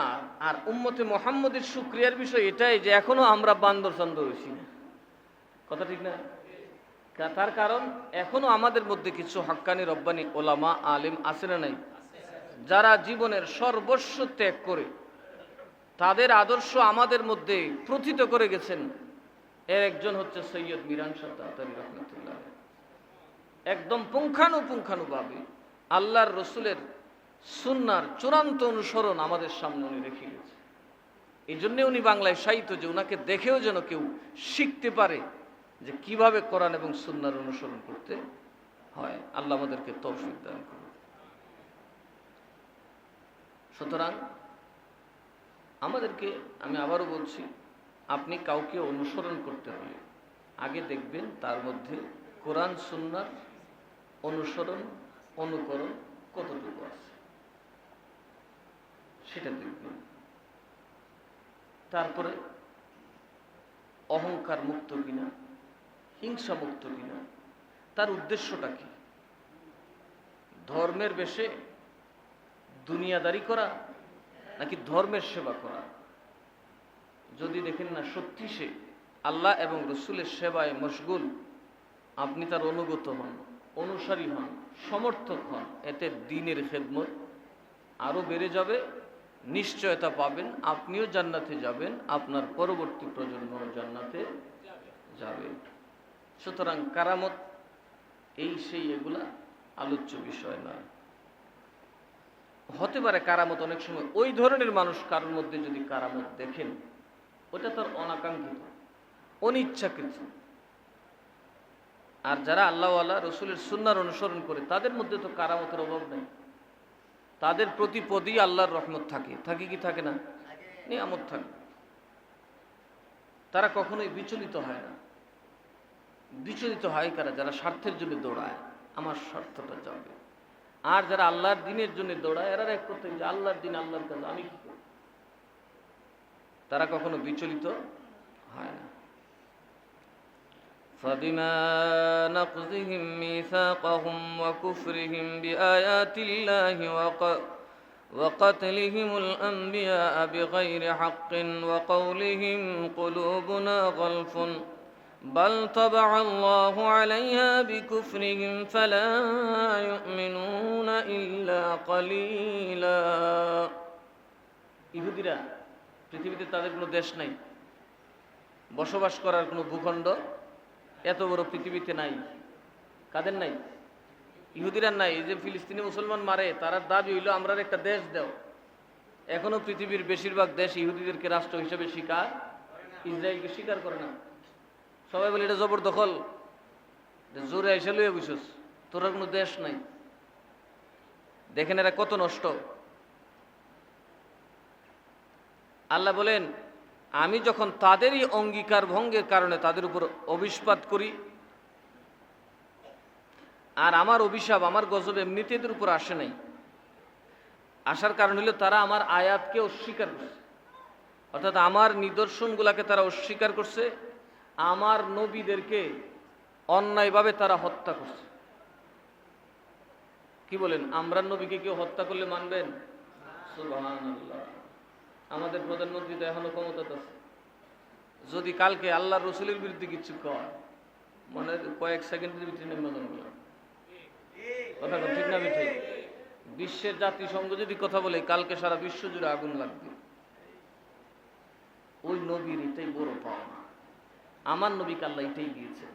আর উম্মতে মুহাম্মদের শুকরিয়ার বিষয় এটাই যে এখনো আমরা বান্দর চন্দ্র হইছি না। কথা ঠিক না? তার কারণ এখনো আমাদের মধ্যে কিছু হাক্কানি রব্বানি ওলামা আলিম আছে না নাই, যারা জীবনের সর্বস্ব ত্যাগ করে তাদের আদর্শ আমাদের মধ্যে প্রথিত করে গেছেন। এর একজন হচ্ছে সৈয়দ মিরান শাহ তাতারী রাহমাতুল্লাহ। একদম পুঙ্খানুপুঙ্খানুভাবে আল্লাহর রসুলের সুন্নাহর চূড়ান্ত অনুসরণ আমাদের সামনে উনি রেখে গেছে। এই জন্যে উনি বাংলায় সাহিত্য, যে উনাকে দেখেও যেন কেউ শিখতে পারে যে কিভাবে কোরআন এবং সুন্নাহর অনুসরণ করতে হয়। আল্লাহ আমাদেরকে তৌফিক দান করুন। সুতরাং আমাদেরকে, আমি আবারও বলছি, আপনি কাউকে অনুসরণ করতে হলে আগে দেখবেন তার মধ্যে কোরআন সুন্নাহর অনুসরণ অনুকরণ কতটুকু আছে, সেটা দেখবেন। তারপরে অহংকার মুক্ত কিনা, হিংসা মুক্ত কিনা, তার উদ্দেশ্যটা কি, ধর্মের বেশে দুনিয়াদারি করা নাকি ধর্মের সেবা করা। যদি দেখেন না সত্যি সে আল্লাহ এবং রসুলের সেবায় মশগুল, আপনি তার অনুগত হন, অনুসারী হন, সমর্থক হন, এতে দ্বীনের খেদমত আরো বেড়ে যাবে, নিশ্চয়তা পাবেন, আপনিও জান্নাতে যাবেন, আপনার পরবর্তী প্রজন্মও জান্নাতে যাবে। সুতরাং কারামত এই সেই এগুলা আলোচ্য বিষয় না। হতে পারে কারামত অনেক সময় ওই ধরনের মানুষ কারোর মধ্যে যদি কারামত দেখেন, ওটা তার অনাকাঙ্ক্ষিত, অনিচ্ছাকৃত। আর যারা আল্লাহওয়ালা রসুলের সুন্নাহর অনুসরণ করে তাদের মধ্যে তো কারামতের অভাব নেই, তাদের প্রতি পদই আল্লাহর রহমত থাকে, থাকে কি থাকে না, নিয়ামত থাকে। তারা কখনোই বিচলিত হয় না। বিচলিত হয় কারা? যারা স্বার্থের জন্য দৌড়ায়, আমার স্বার্থটা যাবে। আর যারা আল্লাহর দিনের জন্য দৌড়ায়, এরা এক করতে যে আল্লাহর দিন, আল্লাহর কাজ, আমি কি করব, তারা কখনো বিচলিত হয় না। فبما نقضهم ميثاقهم وكفرهم بآيات الله وقتلهم الأنبياء بغير حق وقولهم قلوبنا غلف بل طبع الله عليها بكفرهم فلا يؤمنون إلا قليلا। ইহুদিরা পৃথিবীতে তাদের কোনো দেশ নাই, বসবাস করার কোনো ভূখণ্ড এত বড় পৃথিবীতে নাই। কাদের নাই? ইহুদিরা নাই। এই যে ফিলিস্তিনি মুসলমান মারে, তার দাবি হইল আমরা একটা দেশ দাও। এখনো পৃথিবীর বেশিরভাগ দেশ ইহুদিদেরকে রাষ্ট্র হিসেবে স্বীকার, ইসরায়েলকে স্বীকার করে না। সবাই বলে এটা জবরদখল, জোরে এসে লইয়া বুঝছস, তোরা কোনো দেশ নাই। দেখেন এরা কত নষ্ট। আল্লাহ বলেন, আমি যখন তাদেরই অঙ্গীকার ভঙ্গের কারণে তাদের উপর অভিশাপ করি, আর আমার অভিশাপ, আমার গজব এমনিতে এদের উপর আসে নাই, আসার কারণ হলো তারা আমার আয়াতকে অস্বীকার করছে, অর্থাৎ আমার নিদর্শনগুলাকে তারা অস্বীকার করছে, আমার নবীদেরকে অন্যায়ভাবে তারা হত্যা করছে। কি বলেন, আমরা নবীকে কেউ হত্যা করলে মানবেন? সুবহানাল্লাহ। আমাদের প্রধানমন্ত্রী তো এখনো ক্ষমতাতে আছে। যদি কালকে আল্লাহ রসুলের বিরুদ্ধে কিছু কয়, মনে কয়েক সেকেন্ডের ভিতরে নেমে যাবে। কথা ঠিক না ঠিক? বিশ্বের জাতিসংঘ যদি কথা বলে, কালকে সারা বিশ্ব জুড়ে আগুন লাগবে। ওই নবীর এটাই বড় পাওনা। আমার নবীকে আল্লাহ এটাই দিয়েছেন,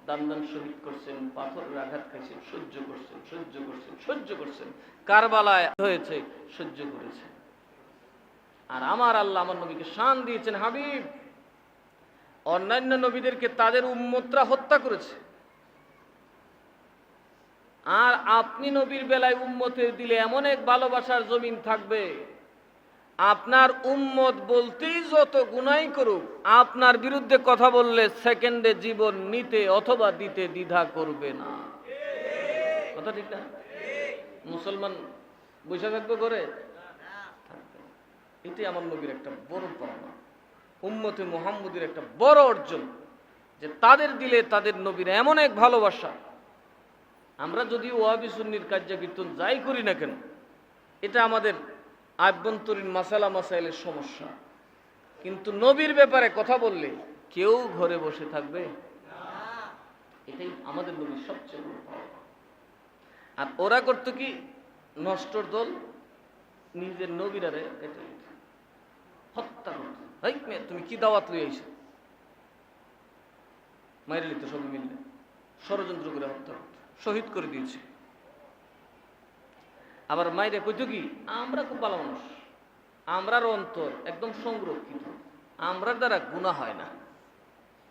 দান দান শহীদ করছেন, পাথরের আঘাত খাইছেন, সহ্য করছেন, সহ্য করছেন, সহ্য করছেন, কারবালায় হয়েছে, সহ্য করেছেন। আর আমার আল্লাহ আমার নবীকে শান দিয়েছেন হাবিব। অন্যান্য নবীদেরকে তাদের উম্মতরা হত্যা করেছে, আর আপনি নবীর বেলায় উম্মতের দিলে এমন এক ভালোবাসার জমিন থাকবে, আপনার উম্মত বলতেই যত গুনাই করুক, আপনার বিরুদ্ধে কথা বললে সেকেন্ডে জীবন নিতে অথবা দিতে দ্বিধা করবে না। কথা ঠিক না? মুসলমান বসে থাকবে করে? এটাই আমার নবীর একটা বড় পাওনা, উম্মতে মুহাম্মদের একটা বড় অর্জন, যে তাদের দিলে তাদের নবীর এমন এক ভালোবাসা। আমরা যদি ওয়াহাবি সুন্নির কার্যকীর্তন যাই করি না কেন, এটা আমাদের আভ্যন্তরীণ মাসালা মাসাইলের সমস্যা, কিন্তু নবীর ব্যাপারে কথা বললে কেউ ঘরে বসে থাকবে না। এটাই আমাদের নবীর সবচেয়ে বড় পাওনা। আর ওরা করতো কি, নষ্টর দল নিজের নবীরারে হত্যা করতো। তুমি কি দাওয়াত লই আইছো, মাইরে লিত, সবাই মিললে ষড়যন্ত্র করে হত্যা করতো, শহীদ করে দিয়েছে। আবার মাইরে কইতো কি, আমরা খুব ভালো মানুষ, আমরার অন্তর একদম সংরক্ষিত, আমরার দ্বারা গুনাহ হয় না।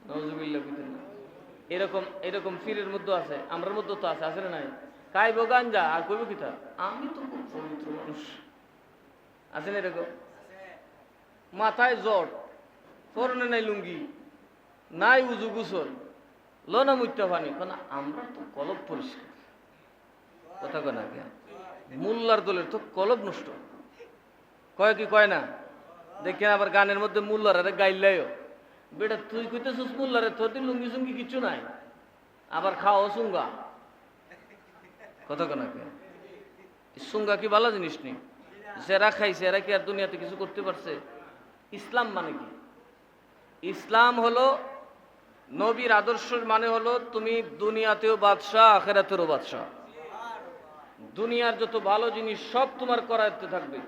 নাউজুবিল্লাহ। এরকম এরকম ফিরের মধ্যে আছে, আমরার মধ্যে তো আছে না নাই? খাইব গাঞ্জা আর কইব কি, তা আমি তো খুব পবিত্র মানুষ, আছেন এরকম? মাথায় জট, পরনে নাই লুঙ্গি, নাই উজু গুসল, লনা মুইতা পানি, কারণ আমরা তো কলব পরিষ্কার। কথা কয় না কে? মোল্লার দলের তো কলব নষ্ট। কয় কি কয় না? দেখেন আবার গানের মধ্যে মোল্লার গাইলেও, বেটা তুই কইতেছিস মোল্লারে, তোর দিন লুঙ্গি চুঙ্গি কিচ্ছু নাই, আবার খাও সুঙ্গা। কথা কয় না কে? সুঙ্গা কি ভালো জিনিস নেই? যারা খাইছে এরা কি আর দুনিয়াতে কিছু করতে পারছে? ইসলাম মানে কি? ইসলাম হলো নবীর আদর্শ, মানে হলো তুমি দুনিয়াতেও বাদশাহ, আখিরাতেরও বাদশাহ। দুনিয়ার যত ভালো জিনিস সব তোমার করাতে থাকবে,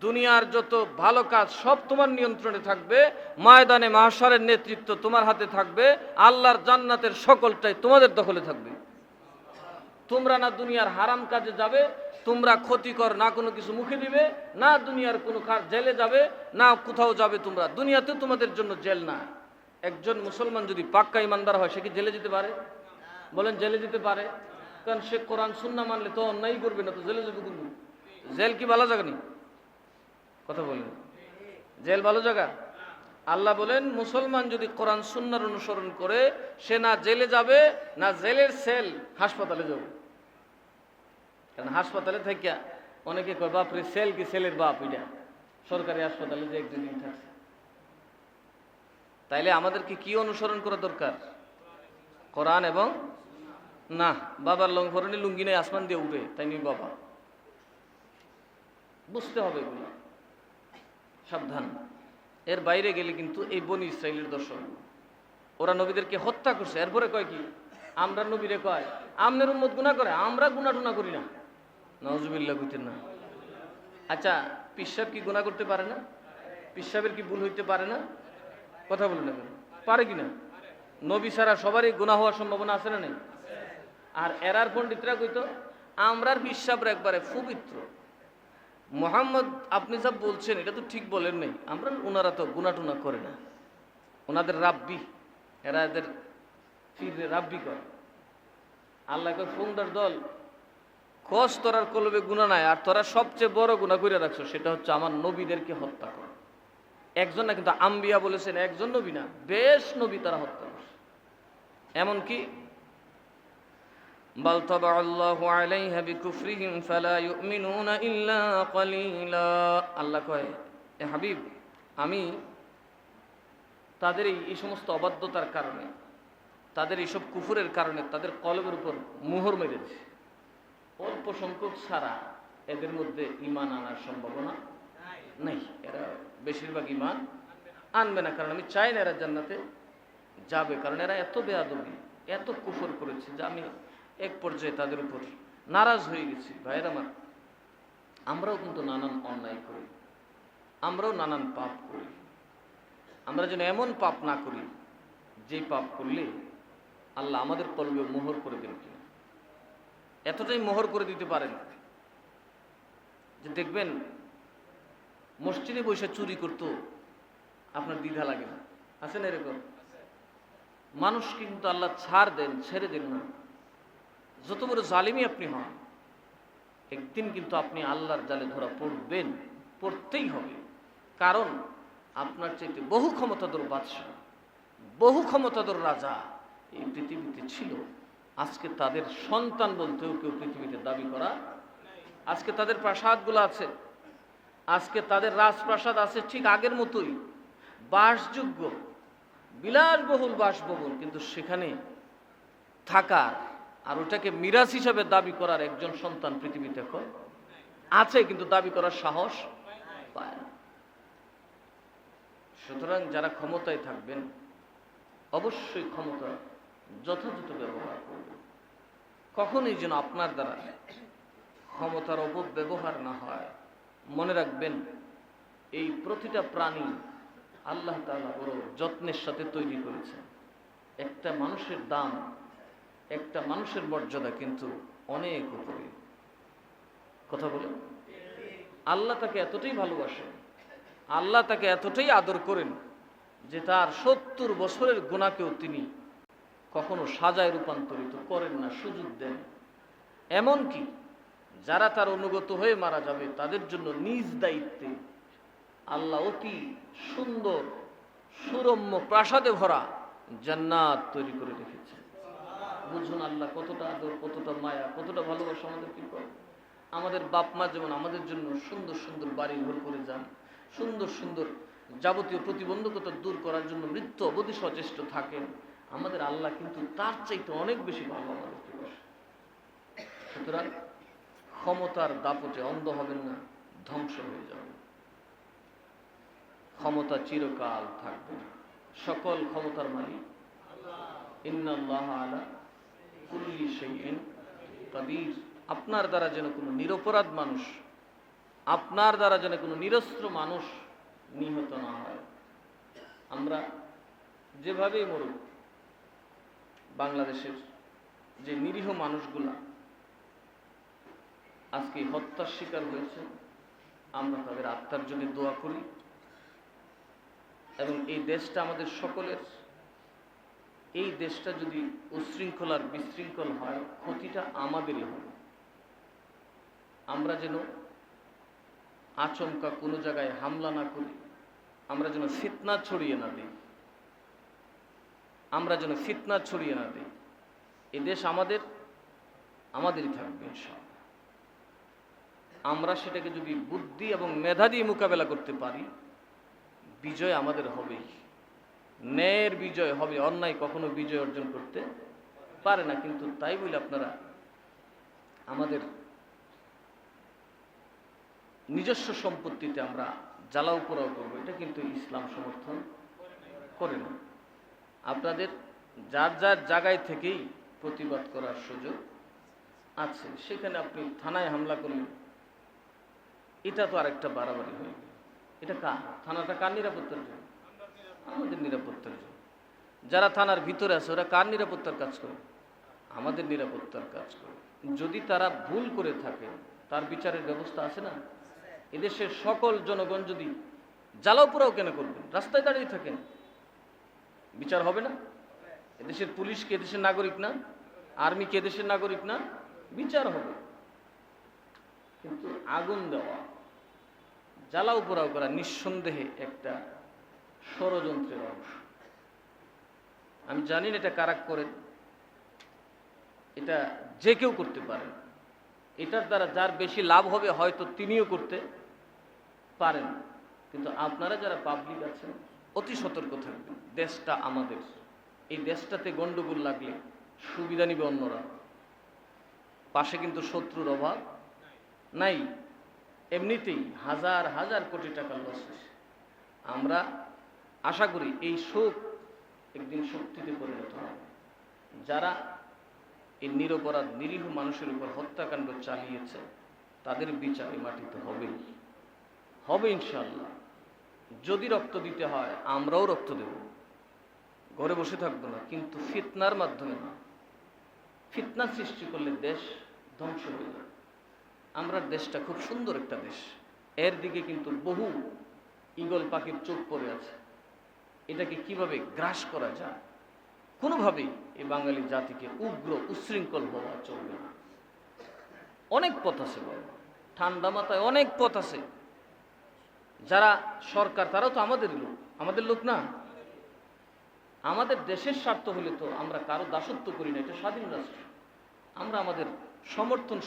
দুনিয়ার যত ভালো কাজ সব তোমার নিয়ন্ত্রণে থাকবে, ময়দানে মাহশারের নেতৃত্ব তোমার হাতে থাকবে, আল্লাহর জান্নাতের সকলটাই তোমাদের দখলে থাকবে। তোমরা না দুনিয়ার হারাম কাজে যাবে, তোমরা ক্ষতিকর না কোনো কিছু মুখে দিবে, না দুনিয়ার কোনো জেলে যাবে, না কোথাও যাবে। তোমরা দুনিয়াতে তোমাদের জন্য জেল না। একজন মুসলমান যদি পাক্কা ইমানদার হয়, সে কি জেলে যেতে পারে? বলেন, জেলে যেতে পারে? কারণ সে কোরআন সুন্নাহ মানলে তো অন্যায় করবে না, তো জেলে যাবে কোন? জেল কি ভালো জায়গা নেই? কথা বলেন, জেল ভালো জায়গা? আল্লাহ বলেন মুসলমান যদি কোরআন সুন্নাহর অনুসরণ করে, সে না জেলে যাবে, না জেলের সেল, হাসপাতালে যাবে। কারণ হাসপাতালে থেকে অনেকে কয় বাপরে সেল কি সেলের বাপ, এটা সরকারি হাসপাতালে যে একজন থাকছে। তাইলে আমাদেরকে কি অনুসরণ করা দরকার? কোরআন এবং না। বাবার লঙ্ঘরণে লুঙ্গি নেই, আসমান দিয়ে উঠে, তাই নি বাবা? বুঝতে হবে এগুলো, সাবধান। এর বাইরে গেলে কিন্তু এই বনি ইসরাইলের দর্শন, ওরা নবীদেরকে হত্যা করছে। এরপরে কয় কি? আমরা নবীরে কয় আমনের উম্মত গুনাহ করে, আমরা গুনাহ টুনা করি না। নাউজুবিল্লাহ, বুঝতেন না? আচ্ছা, পিসাব কি গুনাহ করতে পারে না? পিসাবের কি ভুল হইতে পারে না? কথা বলেন না, পারে কিনা? নবী ছাড়া সবারই গুনাহ হওয়ার সম্ভাবনা আছে না নেই? আর এরার পণ্ডিতরা কইতো আমরার পিসাবরা একবারে পবিত্র। মোহাম্মদ আপনি যা বলছেন এটা তো ঠিক বলেন নাই, আমরা ওনারা তো গুনাহ টুনা করে না, ওনাদের রাব্বি, এরা এদের ফিরে রাব্বি করে। আল্লাহ কয় ফোনদার দল, খোঁজ তোরার কলবে গুনাহ নাই, আর তোরা সবচেয়ে বড় গুনাহ করে রাখছো, সেটা হচ্ছে আমার নবীদেরকে হত্যা করা। একজন না কিন্তু, আম্বিয়া বলেছেন, একজন নবী না, বেশ নবী তারা হত্যা করছে। এমনকি বাল তাবাআল্লাহু আলাইহা বিকুফরিহিম ফালা ইউমিনুনা ইল্লা ক্বালিলা। আল্লাহ কয়, এ হাবিব, আমি তাদের এই সমস্ত অবাধ্যতার কারণে, তাদের এইসব কুফরের কারণে তাদের কলবের উপর মোহর মেরেছে। অল্প সংখ্যক ছাড়া এদের মধ্যে ঈমান আনার সম্ভাবনা নেই। এরা বেশিরভাগ ঈমান আনবে না, কারণ আমি চাই না এরা জান্নাতে যাবে, কারণ এরা এত বেয়াদবি, এত কুফর করেছে যে আমি এক পর্যায়ে তাদের উপর নারাজ হয়ে গেছি। ভাইয়ের আমার, আমরাও কিন্তু নানান অন্যায় করি, আমরাও নানান পাপ করি। আমরা যেন এমন পাপ না করি যে পাপ করলে আল্লাহ আমাদের কলবে মোহর করে দেন কিনা। এতটাই মোহর করে দিতে পারেন যে দেখবেন মসজিদে বসে চুরি করতো আপনার দ্বিধা লাগে না। আছে না এরকম? মানুষ কিন্তু আল্লাহ ছাড় দেন, ছেড়ে দেন না। যত বড় জালিমি আপনি হন, একদিন কিন্তু আপনি আল্লাহর জালে ধরা পড়বেন, পড়তেই হবে। কারণ আপনার চাইতে বহু ক্ষমতাধর বাদশাহ, বহু ক্ষমতাধর রাজা এই পৃথিবীতে ছিল। আজকে তাদের সন্তান বলতেও কেউ পৃথিবীতে দাবি করা, আজকে তাদের প্রাসাদগুলো আছে, আজকে তাদের রাজপ্রাসাদ আছে ঠিক আগের মতোই, বাসযোগ্য বিলাসবহুল বাসভবন, কিন্তু সেখানে থাকার আর ওটাকে মিরাজ হিসাবে দাবি করার একজন সন্তান পৃথিবীতে এখন আছে, কিন্তু দাবি করার সাহস পায় না। সুতরাং যারা ক্ষমতায় থাকবেন অবশ্যই ক্ষমতা যথাযথ ব্যবহার করবেন। কখনোই যেন আপনার দ্বারা ক্ষমতার অপব্যবহার না হয়। মনে রাখবেন, এই প্রতিটা প্রাণী আল্লাহ তাআলা বড় যত্নের সাথে তৈরি করেছেন। একটা মানুষের দাম, একটা মানুষের মর্যাদা কিন্তু অনেক উপরে। কথা বলেন, আল্লাহ তাকে এতটাই ভালোবাসেন, আল্লাহ তাকে এতটাই আদর করেন যে তার 70 বছরের গুনাহকেও তিনি কখনো সাজায় রূপান্তরিত করেন না, সুযোগ দেন। এমনকি যারা তার অনুগত হয়ে মারা যাবে তাদের জন্য নিজ দায়িত্বে আল্লাহ অতি সুন্দর সুরম্য প্রাসাদে ভরা জান্নাত তৈরি করে রেখেছে। বুঝুন আল্লাহ কতটা আদর, কতটা মায়া, কতটা ভালোবাসা আমাদের কি করে। আমাদের বাপ মা যেমন আমাদের জন্য সুন্দর সুন্দর বাড়ি ঘর করে যান, সুন্দর সুন্দর যাবতীয় প্রতিবন্ধকতা দূর করার জন্য মৃত্যু অবধি সচেষ্ট থাকেন, আমাদের আল্লাহ কিন্তু তার চাইতে অনেক বেশি ভালো আমাদেরকে বসে। সুতরাং ক্ষমতার দাপটে অন্ধ হবেন না, ধ্বংস হয়ে যাবেন। ক্ষমতা চিরকাল থাকবে না, সকল ক্ষমতার মালিক ইন্নাল্লাহা আলা কুল্লি শাইইন কাদির। আপনার দ্বারা যেন কোনো নিরপরাধ মানুষ, আপনার দ্বারা যেন কোনো নিরস্ত্র মানুষ নিহত না হয়। আমরা যেভাবেই মরুক, বাংলাদেশের যে নিরীহ মানুষগুলা আজকে হত্যার শিকার হয়েছে, আমরা তাদের আত্মার জন্য দোয়া করি এবং এই দেশটা আমাদের সকলের। এই দেশটা যদি উশৃঙ্খল আর বিশৃঙ্খল হয়, ক্ষতিটা আমাদেরই হবে। আমরা যেন আচমকা কোনো জায়গায় হামলা না করি, আমরা যেন ফিতনা ছড়িয়ে না দিই, আমরা যেন ফিতনা ছড়িয়ে না দিই। এই দেশ আমাদেরই থাকবে ইনশাআল্লাহ। আমরা সেটাকে যদি বুদ্ধি এবং মেধা দিয়ে মোকাবেলা করতে পারি, বিজয় আমাদের হবেই। ন্যায়ের বিজয় হবে, অন্যায় কখনো বিজয় অর্জন করতে পারে না। কিন্তু তাই বলে আপনারা আমাদের নিজস্ব সম্পত্তিতে আমরা জ্বালাও পোড়াও করবো, এটা কিন্তু ইসলাম সমর্থন করে না। আপনাদের যার যার জায়গায় থেকেই প্রতিবাদ করার সুযোগ আছে। সেখানে আপনি থানায় হামলা করলেন, এটা তো আরেকটা বাড়াবাড়ি হয়ে গেল। এটা কার? থানাটা কার নিরাপত্তার জন্য? আমাদের নিরাপত্তার জন্য। যারা থানার ভিতরে আছে ওরা কার নিরাপত্তার কাজ করে? আমাদের নিরাপত্তার কাজ করে। যদি তারা ভুল করে থাকে, তার বিচারের ব্যবস্থা আছে না? এদেশের সকল জনগণ যদি জ্বালাও পোড়াও কেন করবেন, রাস্তায় দাঁড়িয়ে থাকেন, বিচার হবে না? এদেশের পুলিশ কি এদেশের নাগরিক না? আর্মি কি এদেশের নাগরিক না? বিচার হবে। কিন্তু আগুন দেওয়া, জ্বালাও পোড়াও করা নিঃসন্দেহে একটা ষড়যন্ত্রের অংশ। আমি জানি না এটা কারা করেন, এটা যে কেউ করতে পারেন। এটার দ্বারা যার বেশি লাভ হবে হয়তো তিনিও করতে পারেন। কিন্তু আপনারা যারা পাবলিক আছেন অতি সতর্ক থাকবেন। দেশটা আমাদের, এই দেশটাতে গন্ডগোল লাগলে সুবিধা নিবে অন্যরা। পাশে কিন্তু শত্রুর অভাব নাই। এমনিতেই হাজার হাজার কোটি টাকা লস হয়েছে। আমরা আশা করি এই শোক একদিন শক্তিতে পরিণত হবে। যারা এই নিরপরাধ নিরীহ মানুষের উপর হত্যাকাণ্ড চালিয়েছে তাদের বিচার এই মাটিতে হবেই, হবে ইনশাআল্লাহ। যদি রক্ত দিতে হয় আমরাও রক্ত দেব, ঘরে বসে থাকবো না, কিন্তু ফিতনার মাধ্যমে না। ফিতনা সৃষ্টি করলে দেশ ধ্বংস হয়ে যাবে। আমরা দেশটা খুব সুন্দর একটা দেশ, এর দিকে কিন্তু বহু ঈগল পাখির চোখ পড়ে আছে। এটাকে কিভাবে গ্রাস করা যায়? কোনোভাবেই এই বাঙালি জাতিকে উগ্র উশৃঙ্খল হওয়া চলবে না। অনেক পথ আছে বাবা, ঠান্ডা মাথায় অনেক পথ আছে। যারা সরকার তারাও তো আমাদের লোক না। আমাদের দেশের স্বার্থ হলে তো আমরা কারো দাসত্ব করি না, এটা স্বাধীন রাষ্ট্র। আমরা আমাদের সমর্থন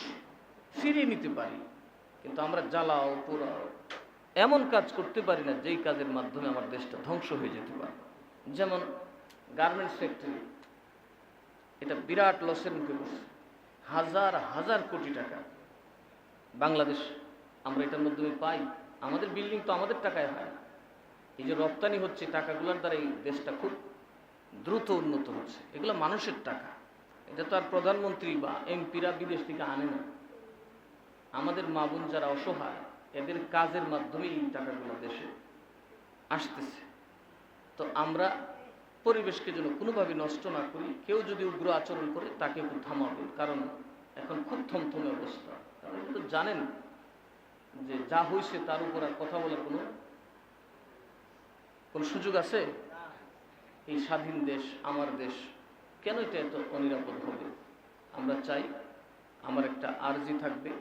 ফিরিয়ে নিতে পারি, কিন্তু আমরা জ্বালাও পোড়াও এমন কাজ করতে পারি না যেই কাজের মাধ্যমে আমার দেশটা ধ্বংস হয়ে যেতে পারে। যেমন গার্মেন্টস ফ্যাক্টরি, এটা বিরাট লসের মুখে পড়ছে, হাজার হাজার কোটি টাকা বাংলাদেশ আমরা এটার মাধ্যমে পাই। আমাদের বিল্ডিং তো আমাদের টাকায় হয়। এই যে রপ্তানি হচ্ছে টাকাগুলোর দ্বারা এই দেশটা খুব দ্রুত উন্নত হচ্ছে। এগুলো মানুষের টাকা, এটা তো আর প্রধানমন্ত্রী বা এমপিরা বিদেশ থেকে আনে না। আমাদের মা বোন যারা অসহায়, এদের কাজের মাধ্যমে এই টাকাগুলো দেশে আসতেছে। তো আমরা পরিবেশকে যেন কোনোভাবে নষ্ট না করি। কেউ যদি উগ্র আচরণ করে তাকে একটু থামাবে, কারণ এখন খুব থমথমে অবস্থা। আপনি তো জানেন যে যা হয়েছে তার উপর আর কথা বলার কোন সুযোগ আছে? এই স্বাধীন দেশ, আমার দেশ, কেন এটা এত অনিরাপদ হবে? আমরা চাই, আমার একটা আর্জি থাকবে,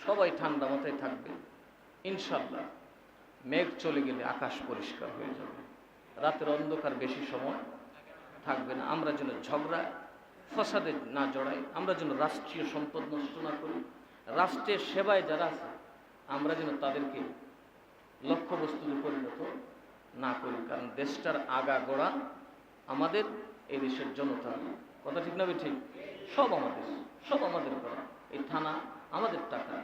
সবাই ঠান্ডা মাথায় থাকবে। ইনশাল্লাহ মেঘ চলে গেলে আকাশ পরিষ্কার হয়ে যাবে, রাতের অন্ধকার বেশি সময় থাকবে না। আমরা যেন ঝগড়া ফসাদে না জড়াই, আমরা যেন রাষ্ট্রীয় সম্পদ নষ্ট না করি, রাষ্ট্রের সেবায় যারা আছে আমরা যেন তাদেরকে লক্ষ্যবস্তুতে পরিণত না করি। কারণ দেশটার আগা গোড়া আমাদের, এই দেশের জনতা। কথা ঠিক না ঠিক? সব আমাদের, সব আমাদের করা। এই থানা আমাদের টাকা,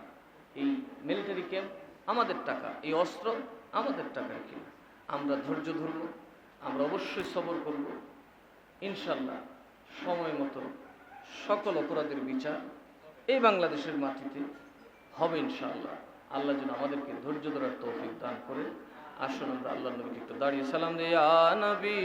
এই মিলিটারি ক্যাম্প আমাদের টাকা, এই অস্ত্র আমাদের টাকার কিনা। আমরা ধৈর্য ধরব, আমরা অবশ্যই সবর করব। ইনশাল্লাহ সময় মতো সকল অপরাধের বিচার এই বাংলাদেশের মাটিতে হবে ইনশাআল্লাহ। আল্লাহ যেন আমাদেরকে ধৈর্য ধরার তৌফিক দান করে। আসুন আমরা আল্লাহর নবীকে একটু দাঁড়িয়ে সালাম দিই, ইয়া নবী।